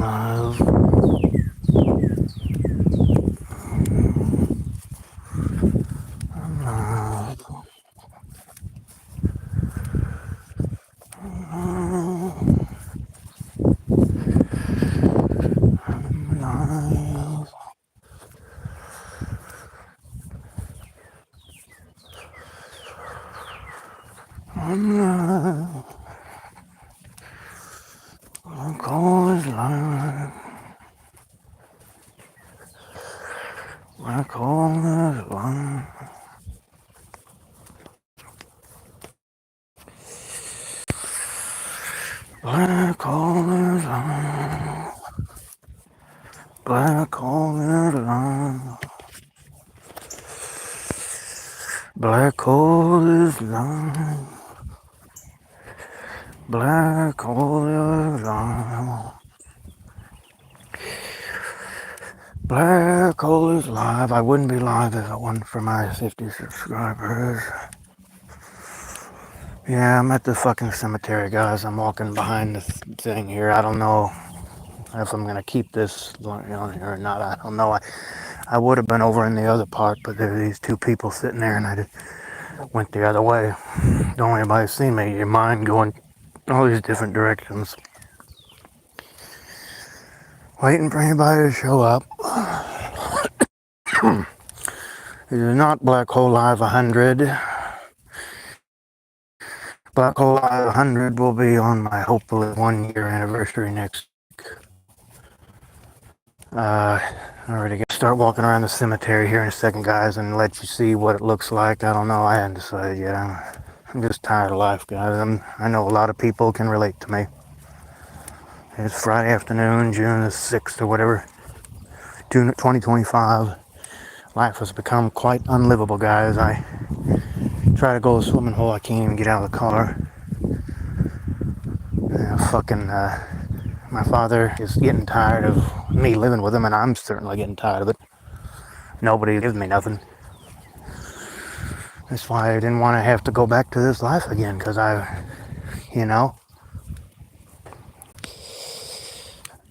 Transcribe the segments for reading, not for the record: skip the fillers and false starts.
alive. Black hole is live. Black hole is live. Black hole is live. Black hole is live. Black hole is live. Black hole is live. Black hole is live. I wouldn't be live if it wasn't for my 50 subscribers. Yeah, I'm at the fucking cemetery, guys. I'm walking behind the thing here. I don't know if I'm gonna keep this on here or not. I don't know. I would have been over in the other part, but there are these two people sitting there, and I just went the other way. Don't anybody see me. Your mind going all these different directions. Waiting for anybody to show up. It is not Black Hole Live 100. Black Hole Live 100 will be on my hopefully 1 year anniversary next week. Already gonna start walking around the cemetery here in a second, guys, and let you see what it looks like. I don't know. I hadn't decided yet. I'm just tired of life, guys. I know a lot of people can relate to me. It's Friday afternoon, June the 6th or whatever, June 2025. Life has become quite unlivable, guys. I try to go to a swimming hole, I can't even get out of the car. My father is getting tired of me living with him, and I'm certainly getting tired of it. Nobody gives me nothing. That's why I didn't want to have to go back to this life again, because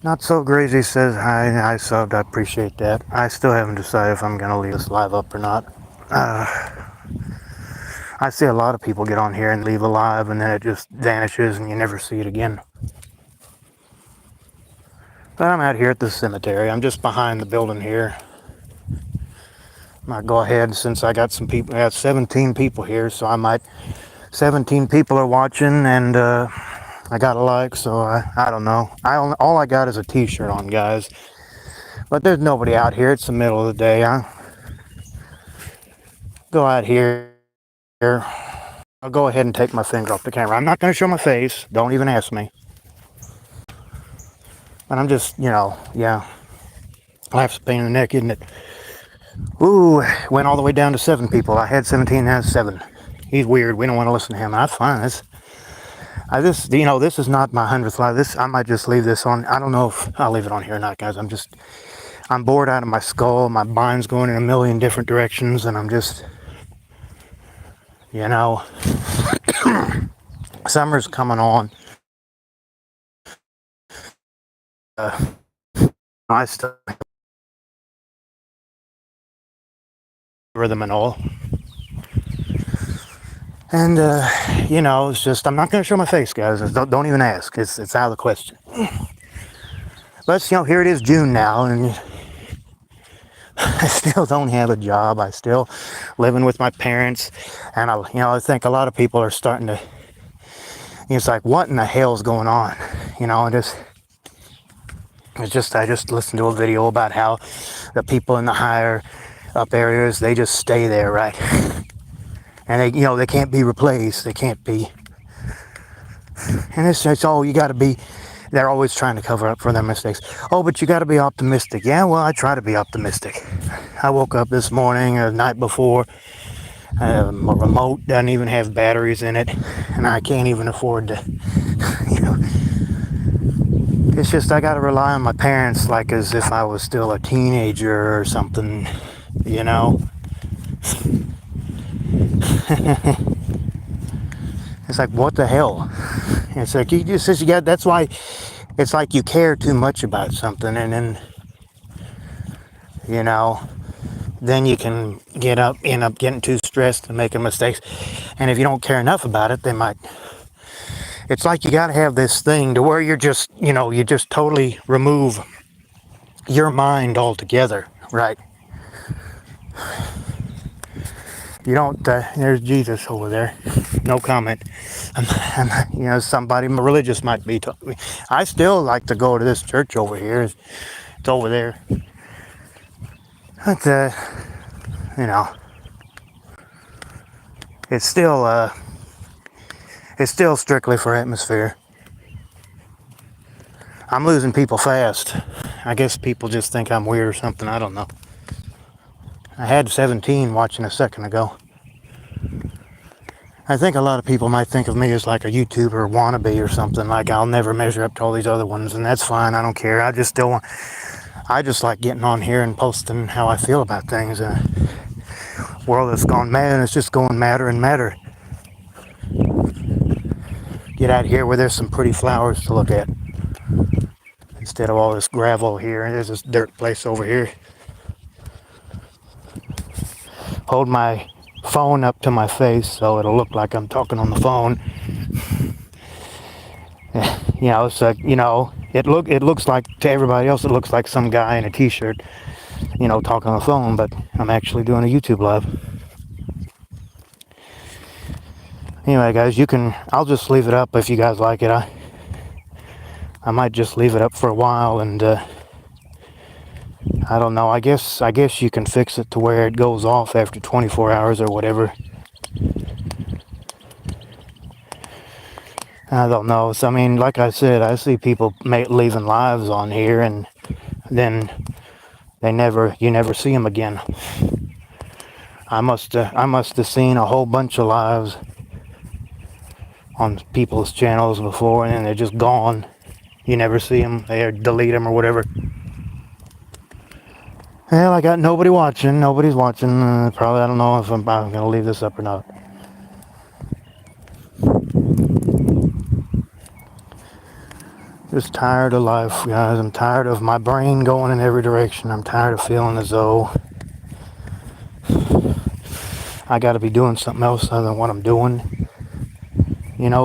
Not So Crazy says, hi, I subbed, I appreciate that. I still haven't decided if I'm going to leave this live up or not. I see a lot of people get on here and leave a live, and then it just vanishes and you never see it again. But I'm out here at the cemetery. I'm just behind the building here. I might go ahead, since I got some people, I got 17 people here, so 17 people are watching, and I got a like, so I don't know. All I got is a t-shirt on, guys. But there's nobody out here. It's the middle of the day. Go out here. I'll go ahead and take my finger off the camera. I'm not going to show my face. Don't even ask me. But I'm just, yeah. Life's a pain in the neck, isn't it? Ooh, went all the way down to 7 people. I had 17, now 7. He's weird. We don't want to listen to him. That's fine. This is not my 100th live. I might just leave this on. I don't know if I'll leave it on here or not, guys. I'm bored out of my skull. My mind's going in a million different directions, and I'm just, summer's coming on. I still rhythm and all. And, it's just, I'm not going to show my face, guys. Don't even ask. It's out of the question. But, here it is, June now, and I still don't have a job. I still living with my parents. And, I think a lot of people are starting to, it's like, what in the hell's going on? I just listened to a video about how the people in the higher up areas, they just stay there, right? And they can't be replaced. They can't be. And it's all you got to be. They're always trying to cover up for their mistakes. Oh, but you got to be optimistic. Yeah, well, I try to be optimistic. I woke up this morning or the night before. My remote doesn't even have batteries in it, and I can't even afford to. It's just I got to rely on my parents like as if I was still a teenager or something. It's like, what the hell? It's like, that's why it's like you care too much about something, and then, you know, then you can end up getting too stressed and making mistakes. And if you don't care enough about it, it's like you got to have this thing to where you're just, you just totally remove your mind altogether, right? You don't, there's Jesus over there. No comment. Somebody religious might be. I still like to go to this church over here. It's over there. But, you know, it's still strictly for atmosphere. I'm losing people fast. I guess people just think I'm weird or something. I don't know. I had 17 watching a second ago. I think a lot of people might think of me as like a YouTuber wannabe or something. Like I'll never measure up to all these other ones, and that's fine. I don't care. I just like getting on here and posting how I feel about things. World has gone mad, and it's just going madder and madder. Get out here where there's some pretty flowers to look at, instead of all this gravel here. There's this dirt place over here. Hold my phone up to my face so it'll look like I'm talking on the phone. It's like, it looks like, to everybody else, it looks like some guy in a t-shirt, talking on the phone, but I'm actually doing a YouTube live. Anyway, guys, I'll just leave it up if you guys like it. I might just leave it up for a while, and I don't know. I guess you can fix it to where it goes off after 24 hours or whatever. I don't know. So, I mean, like I said, I see people leaving lives on here, and then you never see them again. I must have seen a whole bunch of lives on people's channels before, and then they're just gone. You never see them. They delete them or whatever. Well, I got nobody watching. Nobody's watching. Probably, I don't know if I'm going to leave this up or not. Just tired of life, guys. I'm tired of my brain going in every direction. I'm tired of feeling as though I got to be doing something else other than what I'm doing.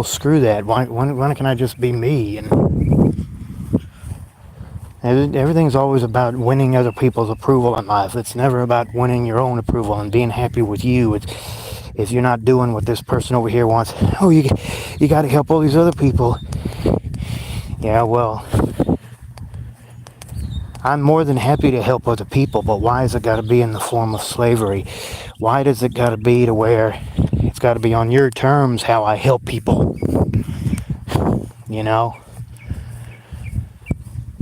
Screw that. When can I just be me? And everything's always about winning other people's approval in life. It's never about winning your own approval and being happy with you. If you're not doing what this person over here wants, you got to help all these other people. Yeah, well, I'm more than happy to help other people, but why has it got to be in the form of slavery? Why does it got to be to where it's got to be on your terms how I help people?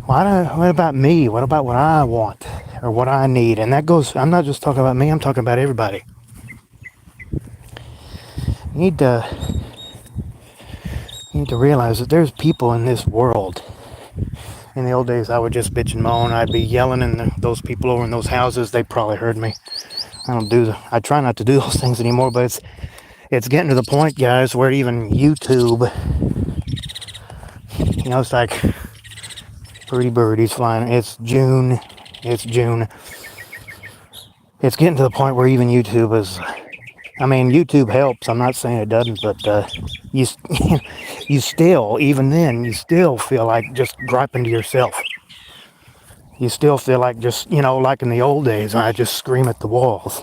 What about me? What about what I want or what I need? And that goes, I'm not just talking about me, I'm talking about everybody. You need to realize that there's people in this world. In the old days, I would just bitch and moan. I'd be yelling, and those people over in those houses, they probably heard me. I try not to do those things anymore, but it's getting to the point, guys, where even YouTube, it's like pretty birdies flying. It's June. It's getting to the point where even YouTube is. I mean, YouTube helps. I'm not saying it doesn't, but you still, even then, you still feel like just griping to yourself. You still feel like just, like in the old days, I just scream at the walls.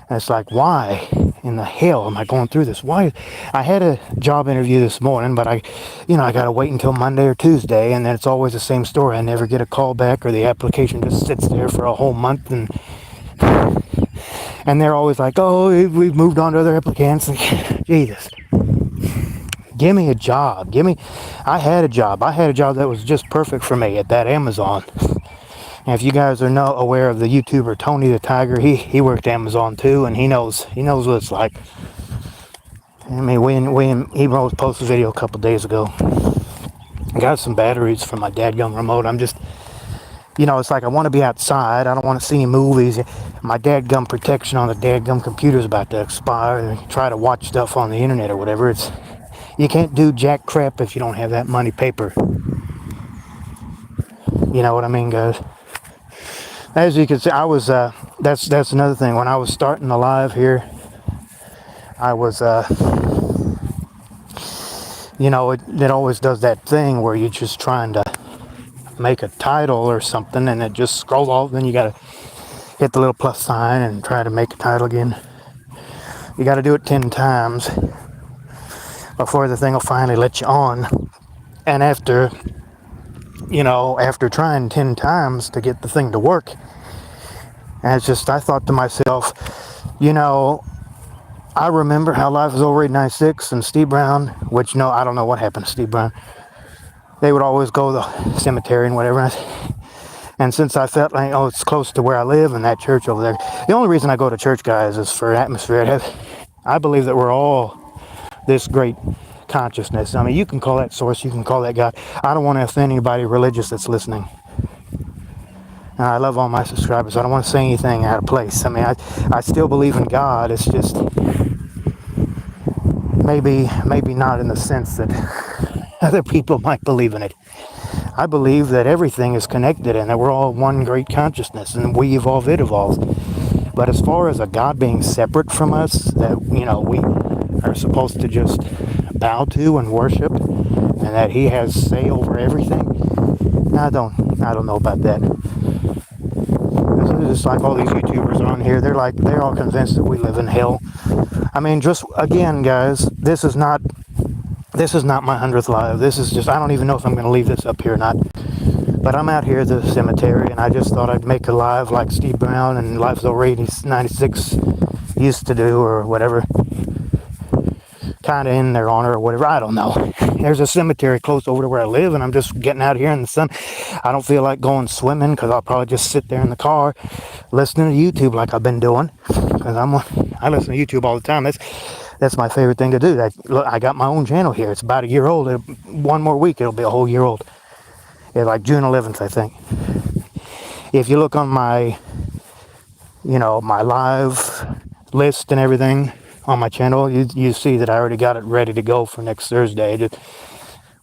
And it's like, why in the hell am I going through this? Why? I had a job interview this morning, but I got to wait until Monday or Tuesday, and then it's always the same story. I never get a call back, or the application just sits there for a whole month, and they're always like, oh, we've moved on to other applicants. Jesus. Give me a job. I had a job that was just perfect for me at that Amazon. And if you guys are not aware of the YouTuber Tony the Tiger, he worked Amazon too, and he knows what it's like. I mean, he posted a video a couple days ago. I got some batteries from my dadgum remote. I'm just, it's like I want to be outside. I don't want to see any movies. My dadgum protection on the dadgum computer is about to expire. And try to watch stuff on the internet or whatever. You can't do jack crap if you don't have that money paper. You know what I mean, guys? As you can see, I was, that's another thing. When I was starting the live here, I was, you know, it always does that thing where you're just trying to make a title or something and it just scrolls off, then you gotta hit the little plus sign and try to make a title again. You gotta do it 10 times before the thing will finally let you on. And after, you know, after trying 10 times to get the thing to work, and it's just, I thought to myself, you know, I remember how Life is Overrated 96 and Steve Brown, which, no, I don't know what happened to Steve Brown. They would always go to the cemetery and whatever. And since I felt like, oh, it's close to where I live and that church over there. The only reason I go to church, guys, is for atmosphere. I believe that we're all this great consciousness. I mean, you can call that source, you can call that God. I don't want to offend anybody religious that's listening. And I love all my subscribers. I don't want to say anything out of place. I mean, I still believe in God. It's just maybe not in the sense that other people might believe in it. I believe that everything is connected and that we're all one great consciousness, and we evolve, it evolves. But as far as a God being separate from us, that, you know, we are supposed to just bow to and worship, and that He has say over everything, I don't know about that. It's just like all these YouTubers on here, they're all convinced that we live in hell. I mean, just again, guys, this is not my 100th live. This is just, I don't even know if I'm going to leave this up here or not. But I'm out here at the cemetery, and I just thought I'd make a live like Steve Brown and Life's Overrated 96 used to do, or whatever. Kind of in their honor or whatever. I don't know. There's a cemetery close over to where I live, and I'm just getting out here in the sun. I don't feel like going swimming because I'll probably just sit there in the car listening to YouTube like I've been doing. Because I listen to YouTube all the time. That's my favorite thing to do. I got my own channel here. It's about a year old. One more week, it'll be a whole year old. Yeah, like June 11th, I think. If you look on my, you know, my live list and everything on my channel, you see that I already got it ready to go for next Thursday. Just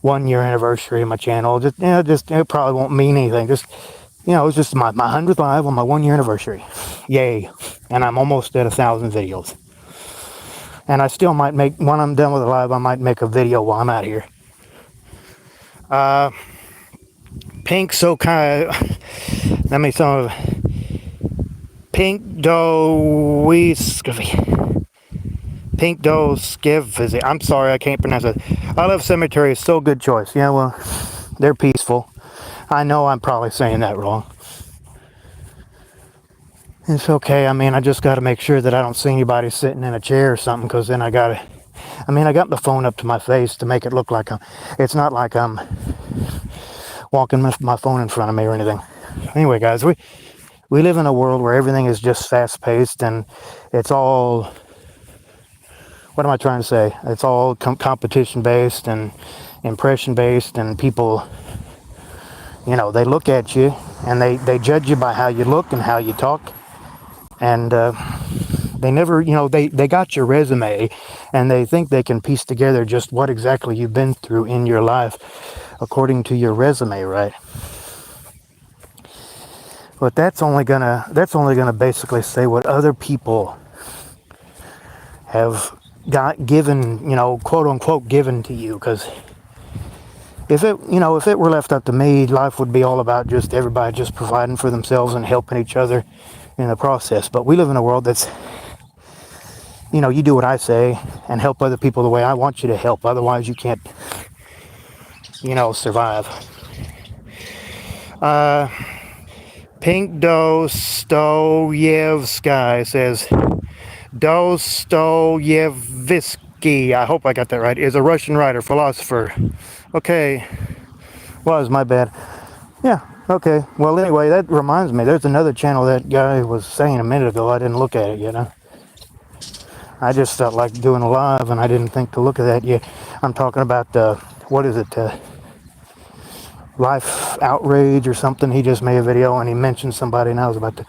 1 year anniversary of my channel. Just it probably won't mean anything. Just, you know, it's just my 100th live on my 1 year anniversary. Yay. And I'm almost at 1,000 videos. And I still might make, when I'm done with the live, I might make a video while I'm out here. Pink so kind of, let me some of Pink Dough Pink Dough Skiv. I'm sorry, I can't pronounce it. I Love Cemetery is so good choice. Yeah, well, they're peaceful. I know I'm probably saying that wrong. It's okay. I mean, I just got to make sure that I don't see anybody sitting in a chair or something, because then I got the phone up to my face to make it look like it's not like I'm walking my phone in front of me or anything. Anyway, guys, we live in a world where everything is just fast-paced, and it's all, what am I trying to say? It's all competition-based and impression-based, and people, you know, they look at you, and they judge you by how you look and how you talk, and they never, you know, they got your resume, and they think they can piece together just what exactly you've been through in your life according to your resume, right? But that's only gonna basically say what other people have got given, you know, quote unquote given to you. Because if it were left up to me, life would be all about just everybody just providing for themselves and helping each other in the process. But we live in a world that's, you know, you do what I say and help other people the way I want you to help. Otherwise, you can't, you know, survive. Pink Dostoyevsky says, Dostoyevsky, I hope I got that right, is a Russian writer, philosopher. Okay, was my bad. Yeah, okay. Well, anyway, that reminds me, there's another channel that guy was saying a minute ago. I didn't look at it, you know. I just felt like doing a live, and I didn't think to look at that yet. I'm talking about, what is it, Life Outrage or something. He just made a video, and he mentioned somebody, and I was about to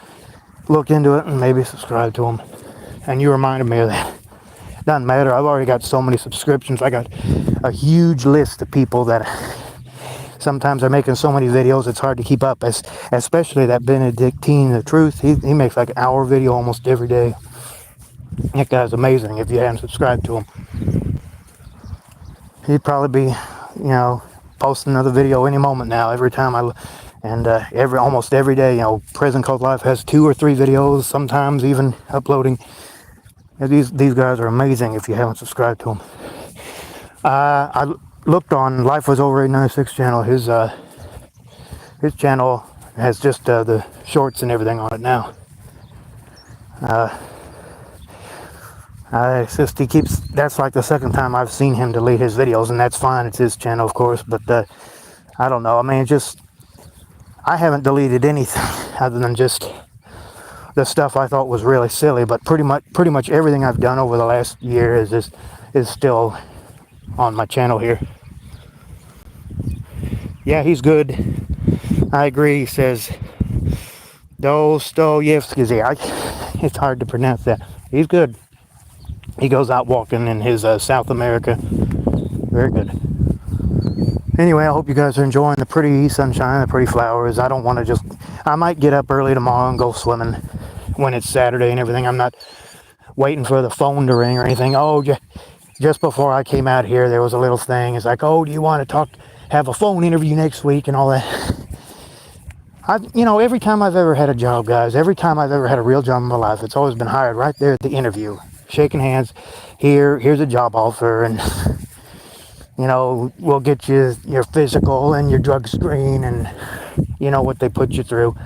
look into it and maybe subscribe to him. And you reminded me of that. Doesn't matter. I've already got so many subscriptions. I got a huge list of people that sometimes they're making so many videos it's hard to keep up, especially that Benedictine the Truth. He makes like an hour video almost every day. That guy's amazing. If you haven't subscribed to him, he'd probably be, you know, posting another video any moment now. Every time almost every day, you know, Prison Cult Life has 2 or 3 videos, sometimes even uploading. These guys are amazing if you haven't subscribed to them. I looked on lifeisoverrated96 channel. His channel has just the shorts and everything on it now. It's just that's like the second time I've seen him delete his videos, and that's fine. It's his channel, of course, but I don't know. I mean, I haven't deleted anything other than just the stuff I thought was really silly, but pretty much everything I've done over the last year is still on my channel here. Yeah, he's good. I agree. He says Dostoevsky. It's hard to pronounce that. He's good. He goes out walking in his South America. Very good. Anyway, I hope you guys are enjoying the pretty sunshine, the pretty flowers. I might get up early tomorrow and go swimming when it's Saturday and everything. I'm not waiting for the phone to ring or anything. Oh, just before I came out here, there was a little thing. It's like, oh, do you want to have a phone interview next week and all that? Every time I've ever had a job, guys, every time I've ever had a real job in my life, it's always been hired right there at the interview. Shaking hands, here's a job offer, and, you know, we'll get you your physical and your drug screen and, you know, what they put you through.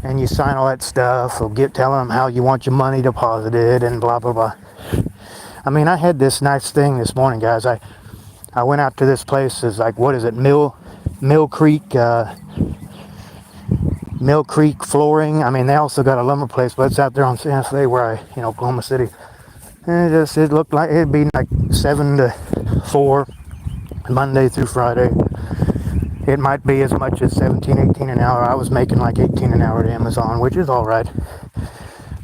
And you sign all that stuff, or telling them how you want your money deposited and blah, blah, blah. I mean, I had this nice thing this morning, guys. I went out to this place. It's like, what is it? Mill Creek Flooring. I mean, they also got a lumber place, but it's out there on San Fe where Oklahoma City. And it looked like it'd be like 7 to 4, Monday through Friday. It might be as much as 17, 18 an hour. I was making like 18 an hour at Amazon, which is all right.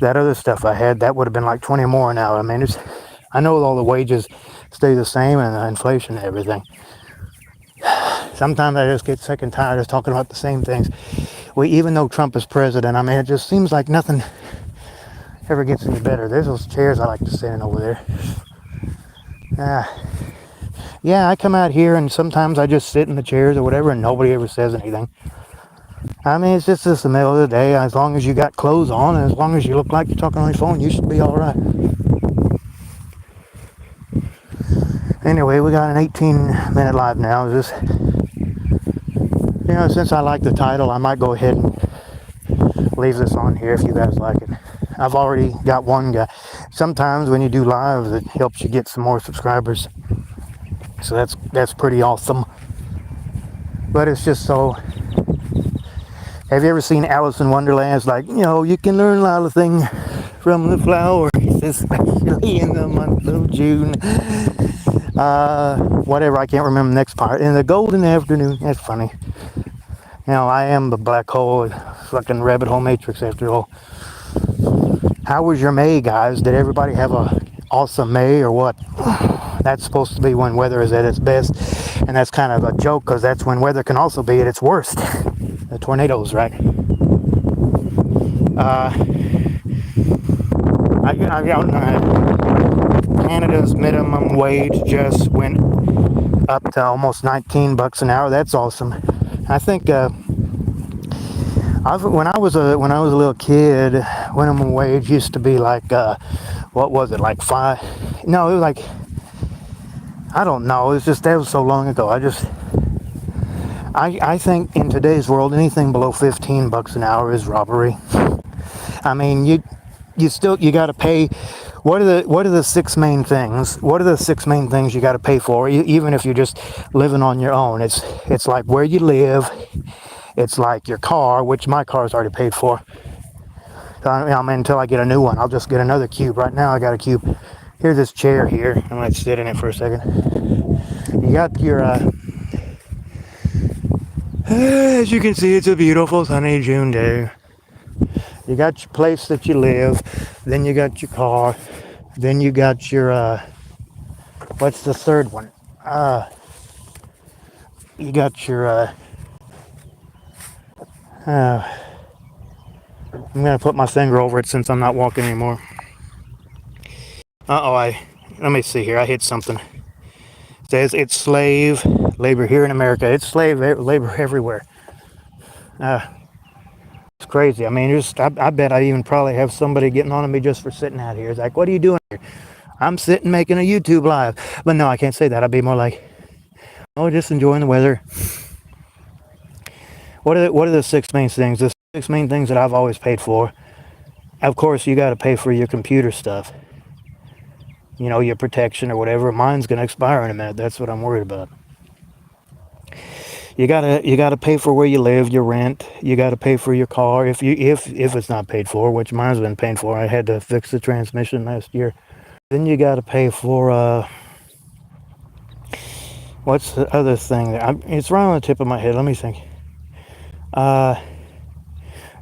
That other stuff I had, that would have been like 20 more an hour. I mean, I know all the wages stay the same and the inflation and everything. Sometimes I just get sick and tired of talking about the same things. Even though Trump is president, I mean, it just seems like nothing ever gets any better. There's those chairs I like to sit in over there. Yeah, I come out here and sometimes I just sit in the chairs or whatever and nobody ever says anything. I mean, it's just the middle of the day. As long as you got clothes on and as long as you look like you're talking on your phone, you should be all right. Anyway, we got an 18-minute live now. Since I like the title, I might go ahead and leave this on here if you guys like it. I've already got one guy. Sometimes when you do lives, it helps you get some more subscribers. So that's pretty awesome. But it's just so... Have you ever seen Alice in Wonderland? It's like, you can learn a lot of things from the flowers, especially in the month of June. Whatever, I can't remember the next part. In the golden afternoon. That's funny. I am the black hole, fucking rabbit hole matrix after all. How was your May, guys? Did everybody have a awesome May or what? That's supposed to be when weather is at its best, and that's kind of a joke because that's when weather can also be at its worst. The tornadoes, right? Canada's minimum wage just went up to almost $19 an hour. That's awesome. I think when I was a little kid, minimum wage used to be like what was it, like $5? No, it was like, I don't know. It's just that was so long ago. I think in today's world, anything below $15 an hour is robbery. I mean, you got to pay. What are the 6 main things? What are the 6 main things you got to pay for? Even if you're just living on your own, it's like where you live. It's like your car, which my car is already paid for. So, until I get a new one, I'll just get another cube. Right now, I got a cube. Here's this chair here. I'm gonna sit in it for a second. You got your. As you can see, it's a beautiful sunny June day. You got your place that you live, then you got your car, then you got your, what's the third one? you got your, I'm gonna put my finger over it since I'm not walking anymore. Let me see here, I hit something. It says it's slave labor here in America. It's slave labor everywhere. It's crazy. I mean, I bet I even probably have somebody getting on to me just for sitting out here. It's like, what are you doing here? I'm sitting making a YouTube live. But no, I can't say that. I'd be more like, oh, just enjoying the weather. What are the six main things? The six main things that I've always paid for. Of course, you got to pay for your computer stuff. You know, your protection or whatever. Mine's going to expire in a minute. That's what I'm worried about. You gotta pay for where you live, your rent. You gotta pay for your car if it's not paid for, which mine's been paid for. I had to fix the transmission last year. Then you gotta pay for what's the other thing? It's right on the tip of my head. Let me think.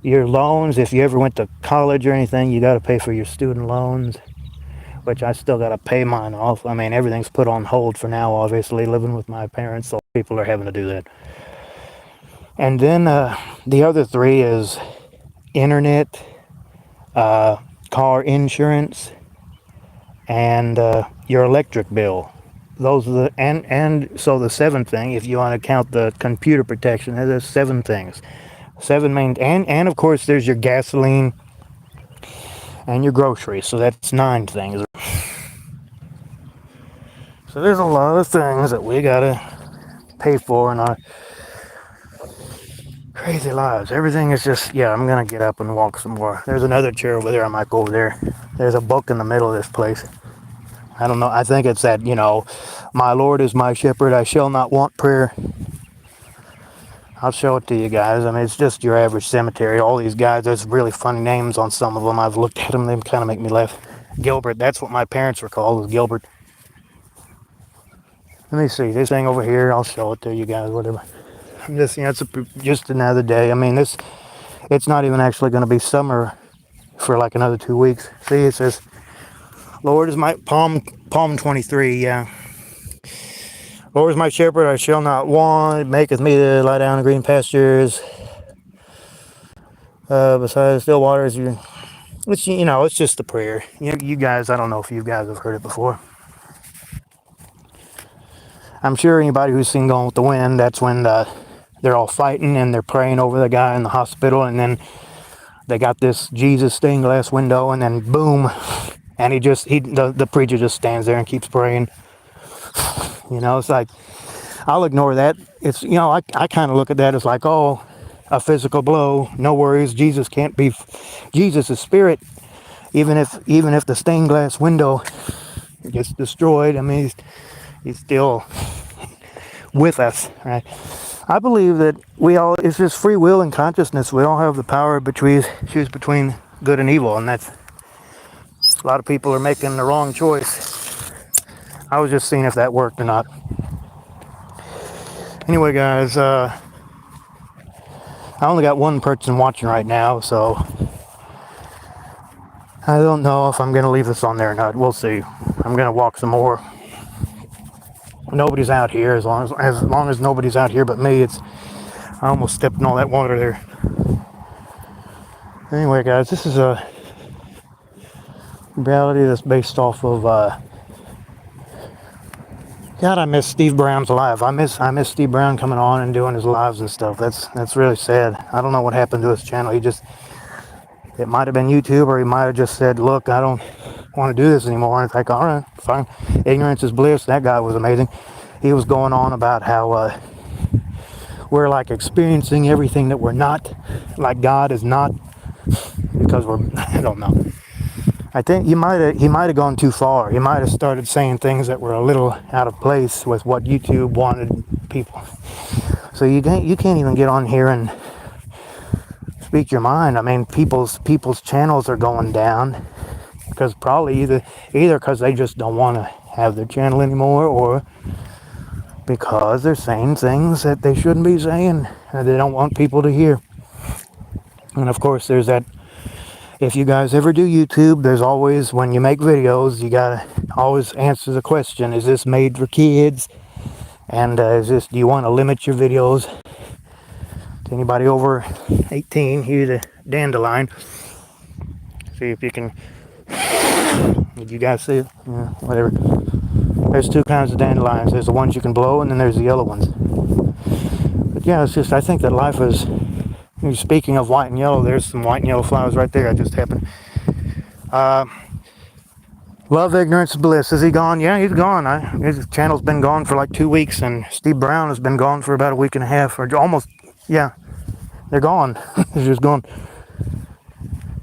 Your loans. If you ever went to college or anything, you gotta pay for your student loans, which I still gotta pay mine off. I mean, everything's put on hold for now. Obviously, living with my parents, so people are having to do that. And then the other three is internet, car insurance, and your electric bill. Those are and so the seventh thing, if you want to count the computer protection, there's 7 things. 7 main, and of course there's your gasoline and your groceries, so that's 9 things. So there's a lot of things that we gotta pay for in our crazy lives. Everything is just, yeah, I'm gonna get up and walk some more. There's another chair over there. I might go over there. There's a book in the middle of this place. I don't know. I think it's that, my Lord is my shepherd, I shall not want prayer. I'll show it to you guys. I mean, it's just your average cemetery. All these guys, there's really funny names on some of them. I've looked at them. They kind of make me laugh. Gilbert, that's what my parents were called, was Gilbert. Let me see. This thing over here, I'll show it to you guys, whatever. I'm just, it's just another day. I mean, it's not even actually going to be summer for like another 2 weeks. See, it says, Lord is my, Palm 23, yeah. Lord is my shepherd, I shall not want. It maketh me to lie down in green pastures. Besides still waters, it's just a prayer. You guys, I don't know if you guys have heard it before. I'm sure anybody who's seen Gone with the Wind, that's when they're all fighting and they're praying over the guy in the hospital, and then they got this Jesus stained glass window, and then boom, and the preacher just stands there and keeps praying. It's like, I'll ignore that. It's, I kind of look at that as like, oh, a physical blow, no worries. Jesus is spirit. Even if the stained glass window gets destroyed, I mean, he's still with us, right? I believe that it's just free will and consciousness. We all have the power to choose between good and evil, and that's, a lot of people are making the wrong choice. I was just seeing if that worked or not. Anyway, guys, I only got one person watching right now, so I don't know if I'm going to leave this on there or not. We'll see. I'm going to walk some more. Nobody's out here. As long as nobody's out here but me, I almost stepped in all that water there. Anyway, guys, this is a reality that's based off of God, I miss Steve Brown's live. I miss Steve Brown coming on and doing his lives and stuff. That's really sad. I don't know what happened to his channel. It might have been YouTube, or he might have just said, look, I don't want to do this anymore. And it's like, all right, fine. Ignorance is bliss. That guy was amazing. He was going on about how we're like experiencing everything that we're not, like God is not, because I don't know. I think he might have gone too far. He might have started saying things that were a little out of place with what YouTube wanted people. So you can't even get on here and speak your mind. I mean, people's channels are going down because probably either because they just don't want to have their channel anymore, or because they're saying things that they shouldn't be saying and they don't want people to hear. And of course, there's that. If you guys ever do YouTube, there's always, when you make videos, you gotta always answer the question, is this made for kids? And is this, do you want to limit your videos to anybody over 18? Here's a dandelion. See if you can, did you guys see it? Yeah, whatever. There's two kinds of dandelions. There's the ones you can blow, and then there's the yellow ones. But yeah, it's just, I think that life is, speaking of white and yellow, there's some white and yellow flowers right there. I just happened. Love Ignorance Bliss. Is he gone? Yeah, he's gone. His channel's been gone for like 2 weeks, and Steve Brown has been gone for about a week and a half, or almost, yeah, they're gone. He's just gone.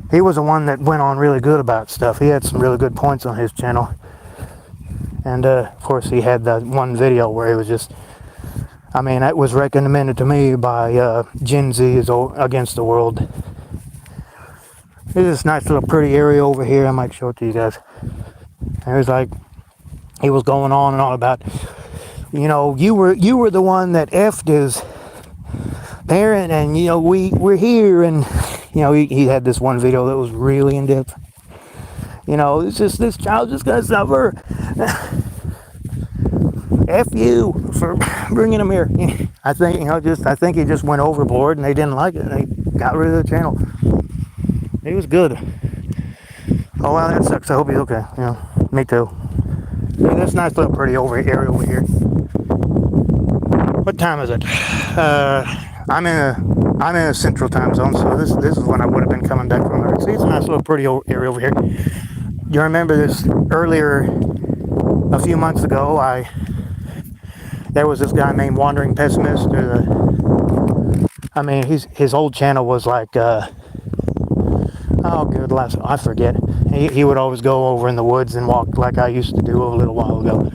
He was the one that went on really good about stuff. He had some really good points on his channel. And, of course, he had that one video where he was just, I mean, that was recommended to me by Gen Z is Against the World. There's this nice little pretty area over here. I might show it to you guys. And it was like, he was going on and on about, you know, you were the one that effed his parent, and, you know, we're here. And, you know, he had this one video that was really in depth. You know, it's just, this child's just gonna suffer. F you for bringing him here. I think, you know, I think he just went overboard, and they didn't like it, and they got rid of the channel. He was good. Oh, well, that sucks. I hope he's okay. Yeah, me too. Yeah, this nice little pretty area over here. What time is it? I'm in a central time zone, so this is when I would have been coming back from Earth. See, it's a nice little pretty area over here. You remember this earlier, a few months ago, there was this guy named Wandering Pessimist. I mean, his old channel was like, I forget. He would always go over in the woods and walk like I used to do a little while ago.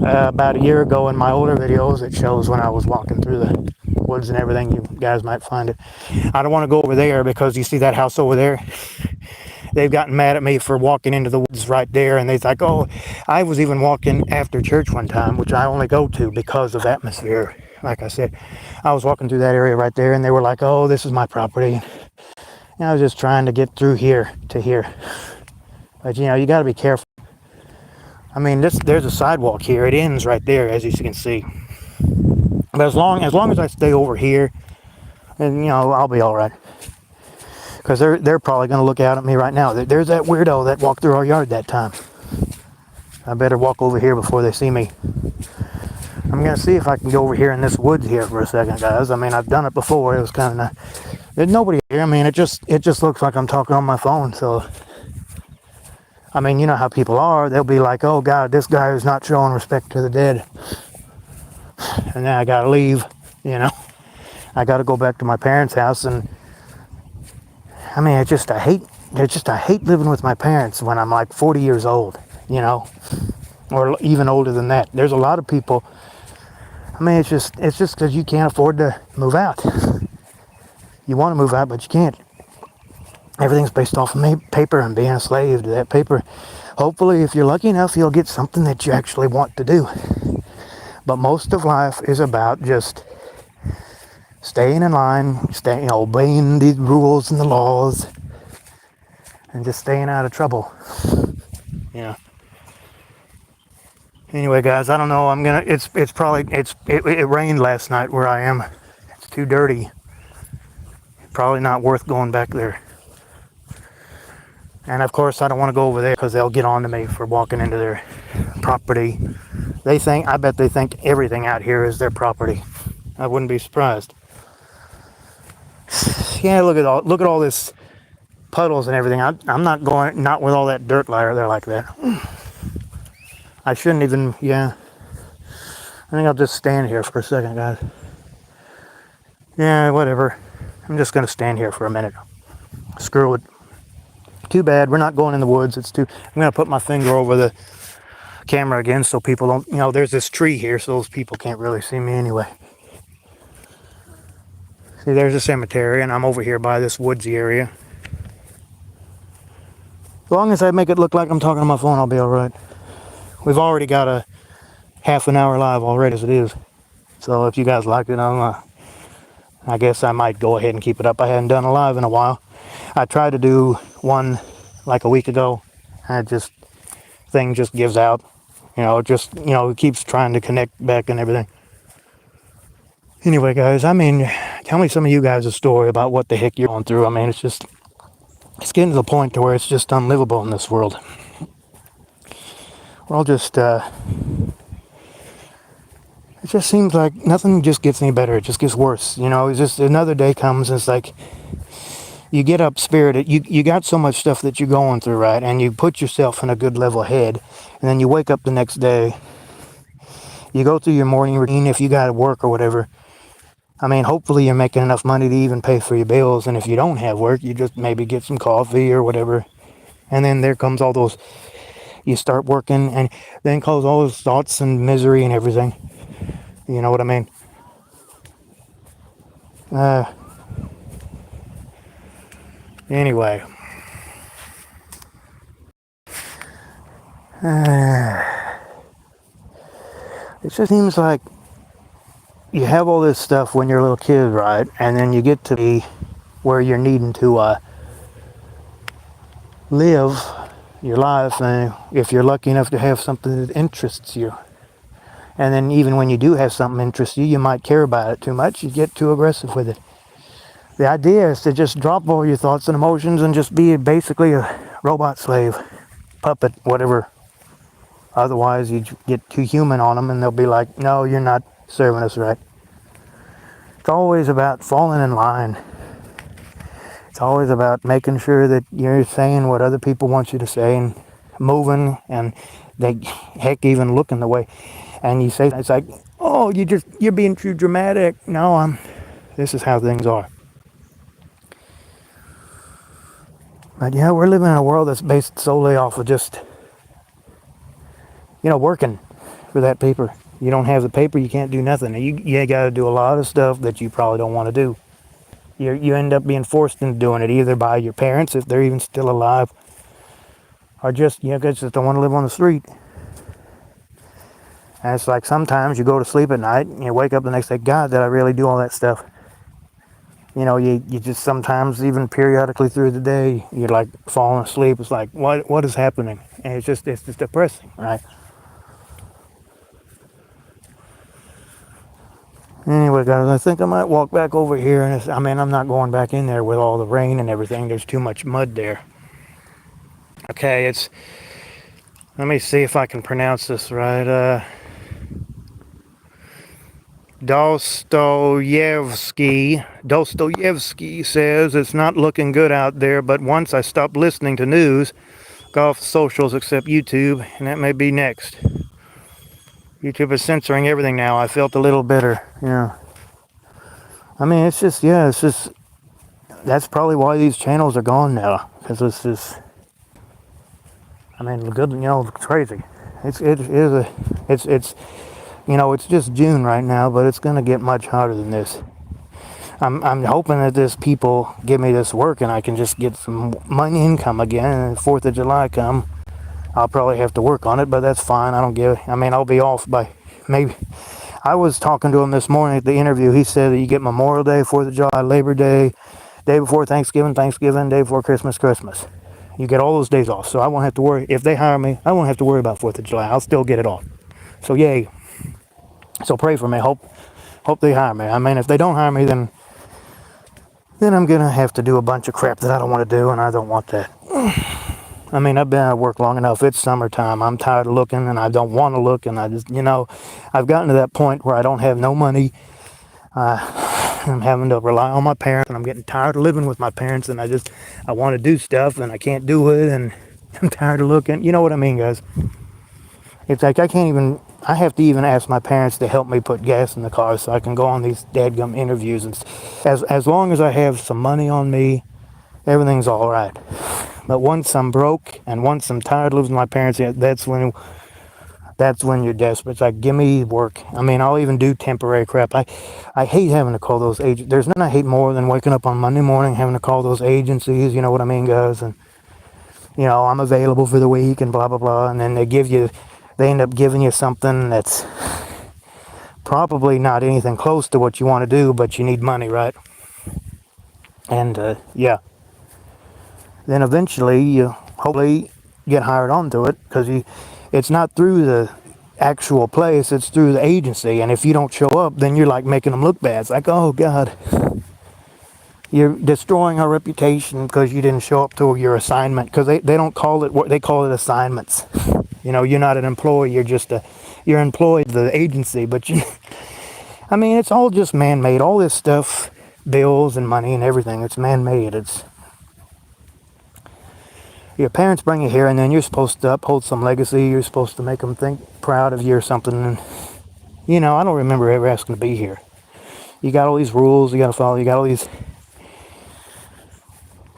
About a year ago in my older videos, it shows when I was walking through the woods and everything. You guys might find it. I don't want to go over there because you see that house over there? They've gotten mad at me for walking into the woods right there, and they're like, oh, I was even walking after church one time, which I only go to because of atmosphere. Like I said, I was walking through that area right there, and they were like, oh, this is my property. And I was just trying to get through here to here. But, you know, you got to be careful. I mean, there's a sidewalk here. It ends right there, as you can see. But as long as I stay over here, and, you know, I'll be all right. Because they're probably going to look out at me right now. There's that weirdo that walked through our yard that time. I better walk over here before they see me. I'm going to see if I can go over here in this woods here for a second, guys. I mean, I've done it before. It was kind of nice. There's nobody here. I mean, it just looks like I'm talking on my phone. So, I mean, you know how people are. They'll be like, oh, God, this guy is not showing respect to the dead. And then I got to leave, you know. I got to go back to my parents' house. And, I mean, I hate living with my parents when I'm like 40 years old, you know, or even older than that. There's a lot of people. I mean, it's just because you can't afford to move out. You want to move out, but you can't. Everything's based off of paper and being a slave to that paper. Hopefully, if you're lucky enough, you'll get something that you actually want to do. But most of life is about just staying in line, obeying the rules and the laws, and just staying out of trouble. Yeah. Anyway, guys, I don't know. It rained last night where I am. It's too dirty. Probably not worth going back there. And of course, I don't want to go over there because they'll get on to me for walking into their property. I bet they think everything out here is their property. I wouldn't be surprised. Yeah, look at all this puddles and everything. I'm not with all that dirt there like that. I shouldn't even, yeah. I think I'll just stand here for a second, guys. Yeah, whatever. I'm just going to stand here for a minute. Screw it. Too bad. We're not going in the woods. I'm going to put my finger over the camera again so people don't, there's this tree here so those people can't really see me anyway. See, there's a cemetery, and I'm over here by this woodsy area. As long as I make it look like I'm talking on my phone, I'll be all right. We've already got a half an hour live already as it is. So if you guys like it, I guess I might go ahead and keep it up. I hadn't done a live in a while. I tried to do one like a week ago. Thing just gives out. It just, it keeps trying to connect back and everything. Anyway, guys, I mean, tell me some of you guys a story about what the heck you're going through. I mean, it's getting to the point to where it's just unlivable in this world. We're all just, it just seems like nothing just gets any better. It just gets worse. It's just another day comes and it's like, you get up spirited. You got so much stuff that you're going through, right? And you put yourself in a good level head. And then you wake up the next day. You go through your morning routine if you got to work or whatever. I mean, hopefully you're making enough money to even pay for your bills. And if you don't have work, you just maybe get some coffee or whatever. And then there comes all those, you start working and then comes all those thoughts and misery and everything. You know what I mean? Anyway. It just seems like you have all this stuff when you're a little kid, right? And then you get to be where you're needing to live your life, and if you're lucky enough to have something that interests you. And then even when you do have something that interests you, you might care about it too much. You get too aggressive with it. The idea is to just drop all your thoughts and emotions and just be basically a robot slave, puppet, whatever. Otherwise, you get too human on them and they'll be like, no, you're not serving us right. It's always about falling in line. It's always about making sure that you're saying what other people want you to say and moving, and they heck even looking the way. And you say, it's like, oh, you're being too dramatic. No, this is how things are. But yeah, we're living in a world that's based solely off of just, working for that paper. You don't have the paper, you can't do nothing. You got to do a lot of stuff that you probably don't want to do. You end up being forced into doing it either by your parents, if they're even still alive, or just, guys just don't want to live on the street. And it's like sometimes you go to sleep at night and you wake up the next day, God, did I really do all that stuff? You just sometimes, even periodically through the day, you're like falling asleep. It's like, what is happening? And it's just depressing, right? Anyway, guys, I think I might walk back over here. And I'm not going back in there with all the rain and everything. There's too much mud there. Okay, let me see if I can pronounce this right. Dostoevsky says it's not looking good out there, but once I stopped listening to news, got off the socials except YouTube, and that may be next. YouTube is censoring everything now. I felt a little bitter. Yeah. I mean, it's just, that's probably why these channels are gone now. Because it's just, good, it's crazy. It's just June right now, but it's going to get much hotter than this. I'm hoping that this people give me this work and I can just get some money income again, and 4th of July come. I'll probably have to work on it, but that's fine. I'll be off by maybe. I was talking to him this morning at the interview. He said that you get Memorial Day, 4th of July, Labor Day, day before Thanksgiving, day before Christmas. You get all those days off, so I won't have to worry. If they hire me, I won't have to worry about 4th of July. I'll still get it off. So yay. So pray for me. Hope they hire me. If they don't hire me, then I'm going to have to do a bunch of crap that I don't want to do, and I don't want that. I've been at work long enough. It's summertime. I'm tired of looking, and I don't want to look, and I just, I've gotten to that point where I don't have no money. I'm having to rely on my parents, and I'm getting tired of living with my parents, and I want to do stuff, and I can't do it, and I'm tired of looking. You know what I mean, guys? It's like I have to even ask my parents to help me put gas in the car so I can go on these dadgum interviews. And as long as I have some money on me, everything's all right. But once I'm broke and once I'm tired of living with my parents, that's when you're desperate. It's like, give me work. I'll even do temporary crap. I hate having to call those agents. There's nothing I hate more than waking up on Monday morning having to call those agencies. You know what I mean, guys? And I'm available for the week and blah blah blah. And then they end up giving you something that's probably not anything close to what you want to do, but you need money, right? And yeah. Then eventually you hopefully get hired onto it, because it's not through actual place, it's through the agency. And if you don't show up, then you're like making them look bad. It's like, oh God, you're destroying our reputation because you didn't show up to your assignment. Because they don't call it what they call it, assignments. You know, you're not an employee, you're employed to the agency. But I mean, it's all just man-made. All this stuff, bills and money and everything, it's man-made. It's your parents bring you here, and then you're supposed to uphold some legacy. You're supposed to make them think proud of you or something. And you know, I don't remember ever asking to be here. You got all these rules you got to follow. You got all these.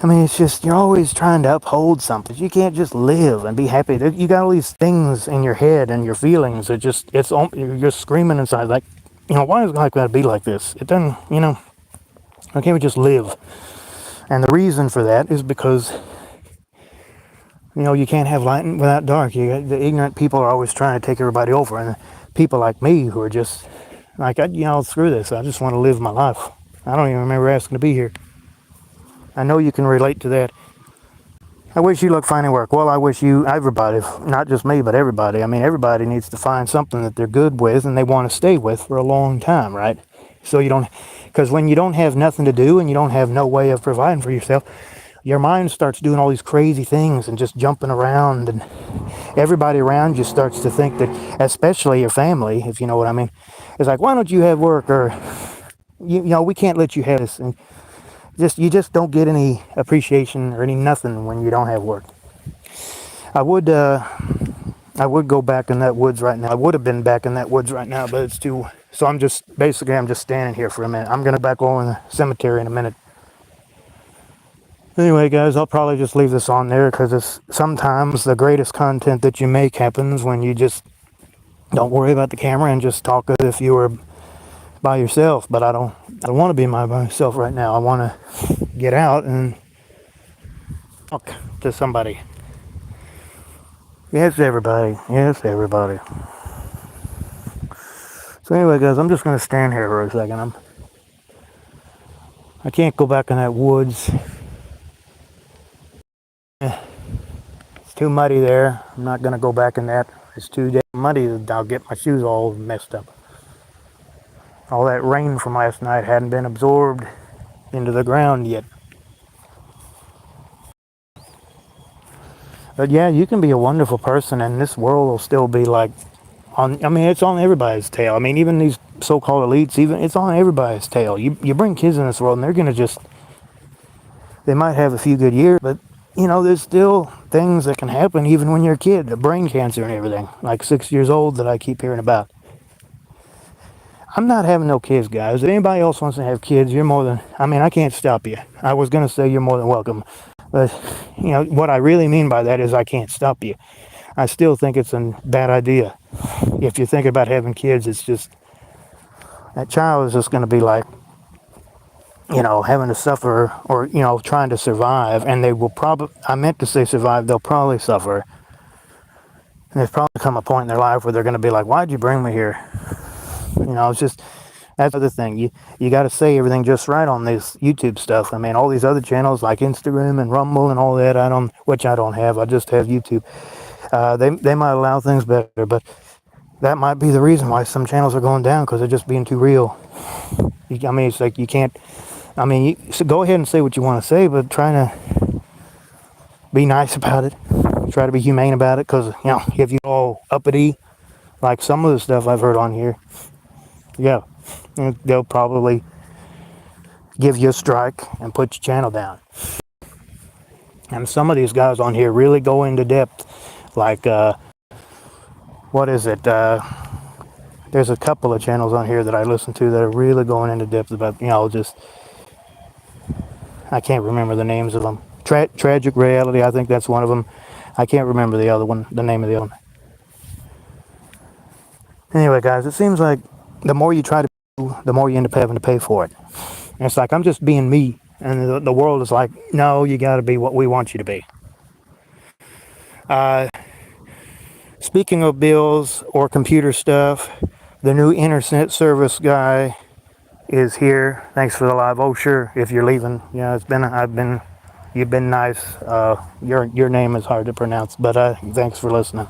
I mean, it's just you're always trying to uphold something. You can't just live and be happy. You got all these things in your head and your feelings. You're screaming inside like, you know, why is life got to be like this? It doesn't. You know, why can't we just live? And the reason for that is because, you know, you can't have light without dark. The ignorant people are always trying to take everybody over, and people like me who are just like, you know, screw this. I just want to live my life. I don't even remember asking to be here. I know you can relate to that. I wish you luck finding work. Well, I wish you, everybody, not just me, but everybody. I mean, everybody needs to find something that they're good with and they want to stay with for a long time, right? So you don't, because when you don't have nothing to do and you don't have no way of providing for yourself, your mind starts doing all these crazy things and just jumping around, and everybody around you starts to think that, especially your family, if you know what I mean, it's like, why don't you have work? Or, you know, we can't let you have this. And you just don't get any appreciation or any nothing when you don't have work. I would go back in that woods right now. I would have been back in that woods right now, but it's too. So I'm just standing here for a minute. I'm gonna back over in the cemetery in a minute. Anyway, guys, I'll probably just leave this on there because it's sometimes the greatest content that you make happens when you just don't worry about the camera and just talk as if you were by yourself. But I don't want to be by myself right now. I want to get out and talk to somebody. Yes, everybody. Yes, everybody. So anyway, guys, I'm just going to stand here for a second. I can't go back in that woods. It's too muddy there. I'm not going to go back in that. It's too damn muddy. I'll get my shoes all messed up. All that rain from last night hadn't been absorbed into the ground yet. But yeah, you can be a wonderful person and this world will still be like, it's on everybody's tail. I mean, even these so-called elites, it's on everybody's tail. You bring kids in this world and they're going to just, they might have a few good years, but you know, there's still things that can happen even when you're a kid, the brain cancer and everything, like 6 years old that I keep hearing about. I'm not having no kids, guys. If anybody else wants to have kids, you're more than, I can't stop you. I was going to say you're more than welcome. But, you know, what I really mean by that is I can't stop you. I still think it's a bad idea. If you're thinking about having kids, it's just, that child is just going to be like, you know, having to suffer or, you know, trying to survive. And they will probably, I meant to say survive, they'll probably suffer. And there's probably come a point in their life where they're going to be like, why'd you bring me here? You know, it's just, that's the other thing. You got to say everything just right on this YouTube stuff. I mean, all these other channels like Instagram and Rumble and all that, which I don't have. I just have YouTube. They might allow things better, but that might be the reason why some channels are going down, because they're just being too real. It's like you can't. So go ahead and say what you want to say, but try to be nice about it. Try to be humane about it, because you know, if you all uppity, like some of the stuff I've heard on here, yeah, they'll probably give you a strike and put your channel down. And some of these guys on here really go into depth, like what is it? There's a couple of channels on here that I listen to that are really going into depth about, you know, just, I can't remember the names of them. Tragic Reality, I think that's one of them. I can't remember the other one, the name of the other one. Anyway, guys, it seems like the more you try to do, the more you end up having to pay for it. And it's like, I'm just being me. And the world is like, no, you got to be what we want you to be. Speaking of bills or computer stuff, the new internet service guy is here. Thanks for the live. Oh, sure, if you're leaving. Yeah, you've been nice. Your name is hard to pronounce, but thanks for listening.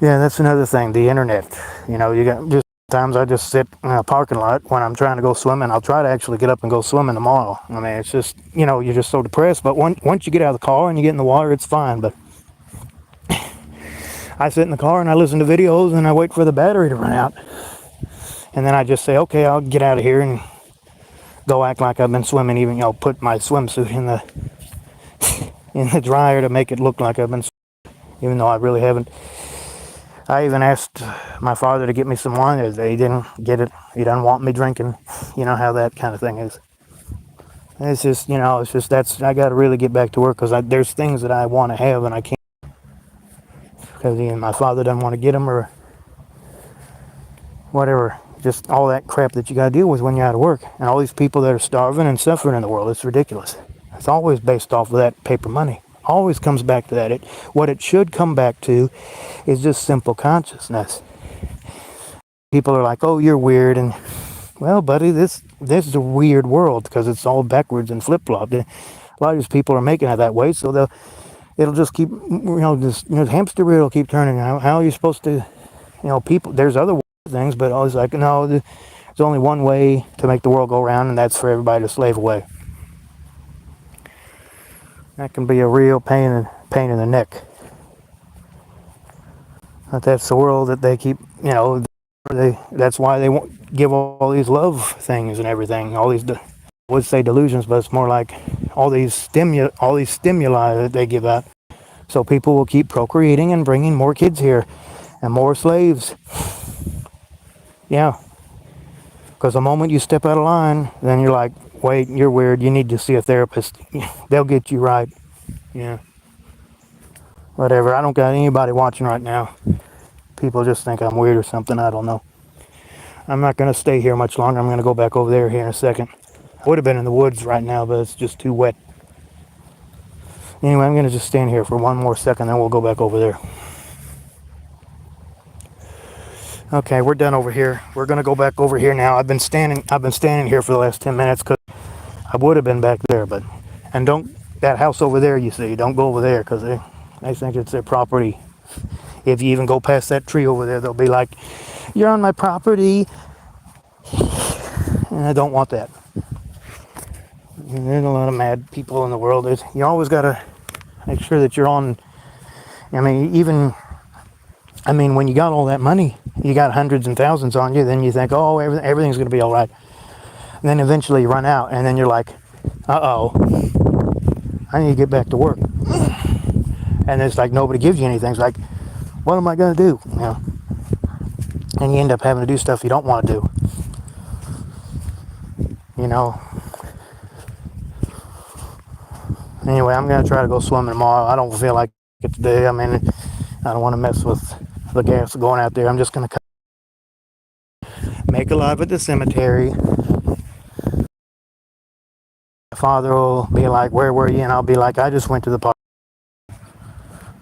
Yeah, that's another thing, the internet. You got just times I just sit in a parking lot when I'm trying to go swimming. I'll try to actually get up and go swimming tomorrow. I mean, it's just, you're just so depressed. But once you get out of the car and you get in the water, it's fine. But I sit in the car and I listen to videos and I wait for the battery to run out. And then I just say, okay, I'll get out of here and go act like I've been swimming, even, put my swimsuit in the dryer to make it look like I've been swimming, even though I really haven't. I even asked my father to get me some wine. He didn't get it. He doesn't want me drinking. You know how that kind of thing is. It's just I got to really get back to work because there's things that I want to have and I can't because my father doesn't want to get them or whatever. Just all that crap that you got to deal with when you're out of work. And all these people that are starving and suffering in the world, it's ridiculous. It's always based off of that paper money. Always comes back to that. What it should come back to is just simple consciousness. People are like, oh, you're weird. And, well, buddy, this is a weird world because it's all backwards and flip-flopped. A lot of these people are making it that way, so it'll just keep, the hamster wheel will keep turning. How are you supposed to, people, there's other things, but I was like, no, there's only one way to make the world go round, and that's for everybody to slave away. That can be a real pain in the neck. But that's the world that they keep, that's why they won't give all these love things and everything, all these, I would say delusions, but it's more like all these stimuli that they give out. So people will keep procreating and bringing more kids here and more slaves. Yeah. Because the moment you step out of line, then you're like, wait, you're weird. You need to see a therapist. They'll get you right. Yeah. Whatever. I don't got anybody watching right now. People just think I'm weird or something. I don't know. I'm not going to stay here much longer. I'm going to go back over there here in a second. I would have been in the woods right now, but it's just too wet. Anyway, I'm going to just stand here for one more second, then we'll go back over there. Okay, we're done over here. We're going to go back over here now. I've been standing here for the last 10 minutes because I would have been back there, but that house over there, you see, don't go over there because they think it's their property. If you even go past that tree over there, they'll be like, you're on my property. And I don't want that. There's a lot of mad people in the world. You always got to make sure that you're on. When you got all that money, you got hundreds and thousands on you, then you think, oh, everything's going to be all right. And then eventually you run out, and then you're like, uh-oh, I need to get back to work. And it's like nobody gives you anything. It's like, what am I going to do? And you end up having to do stuff you don't want to do. Anyway, I'm going to try to go swimming tomorrow. I don't feel like it today. I don't want to mess with the gas going out there. I'm just going to make a live at the cemetery. My father will be like, where were you? And I'll be like, I just went to the park.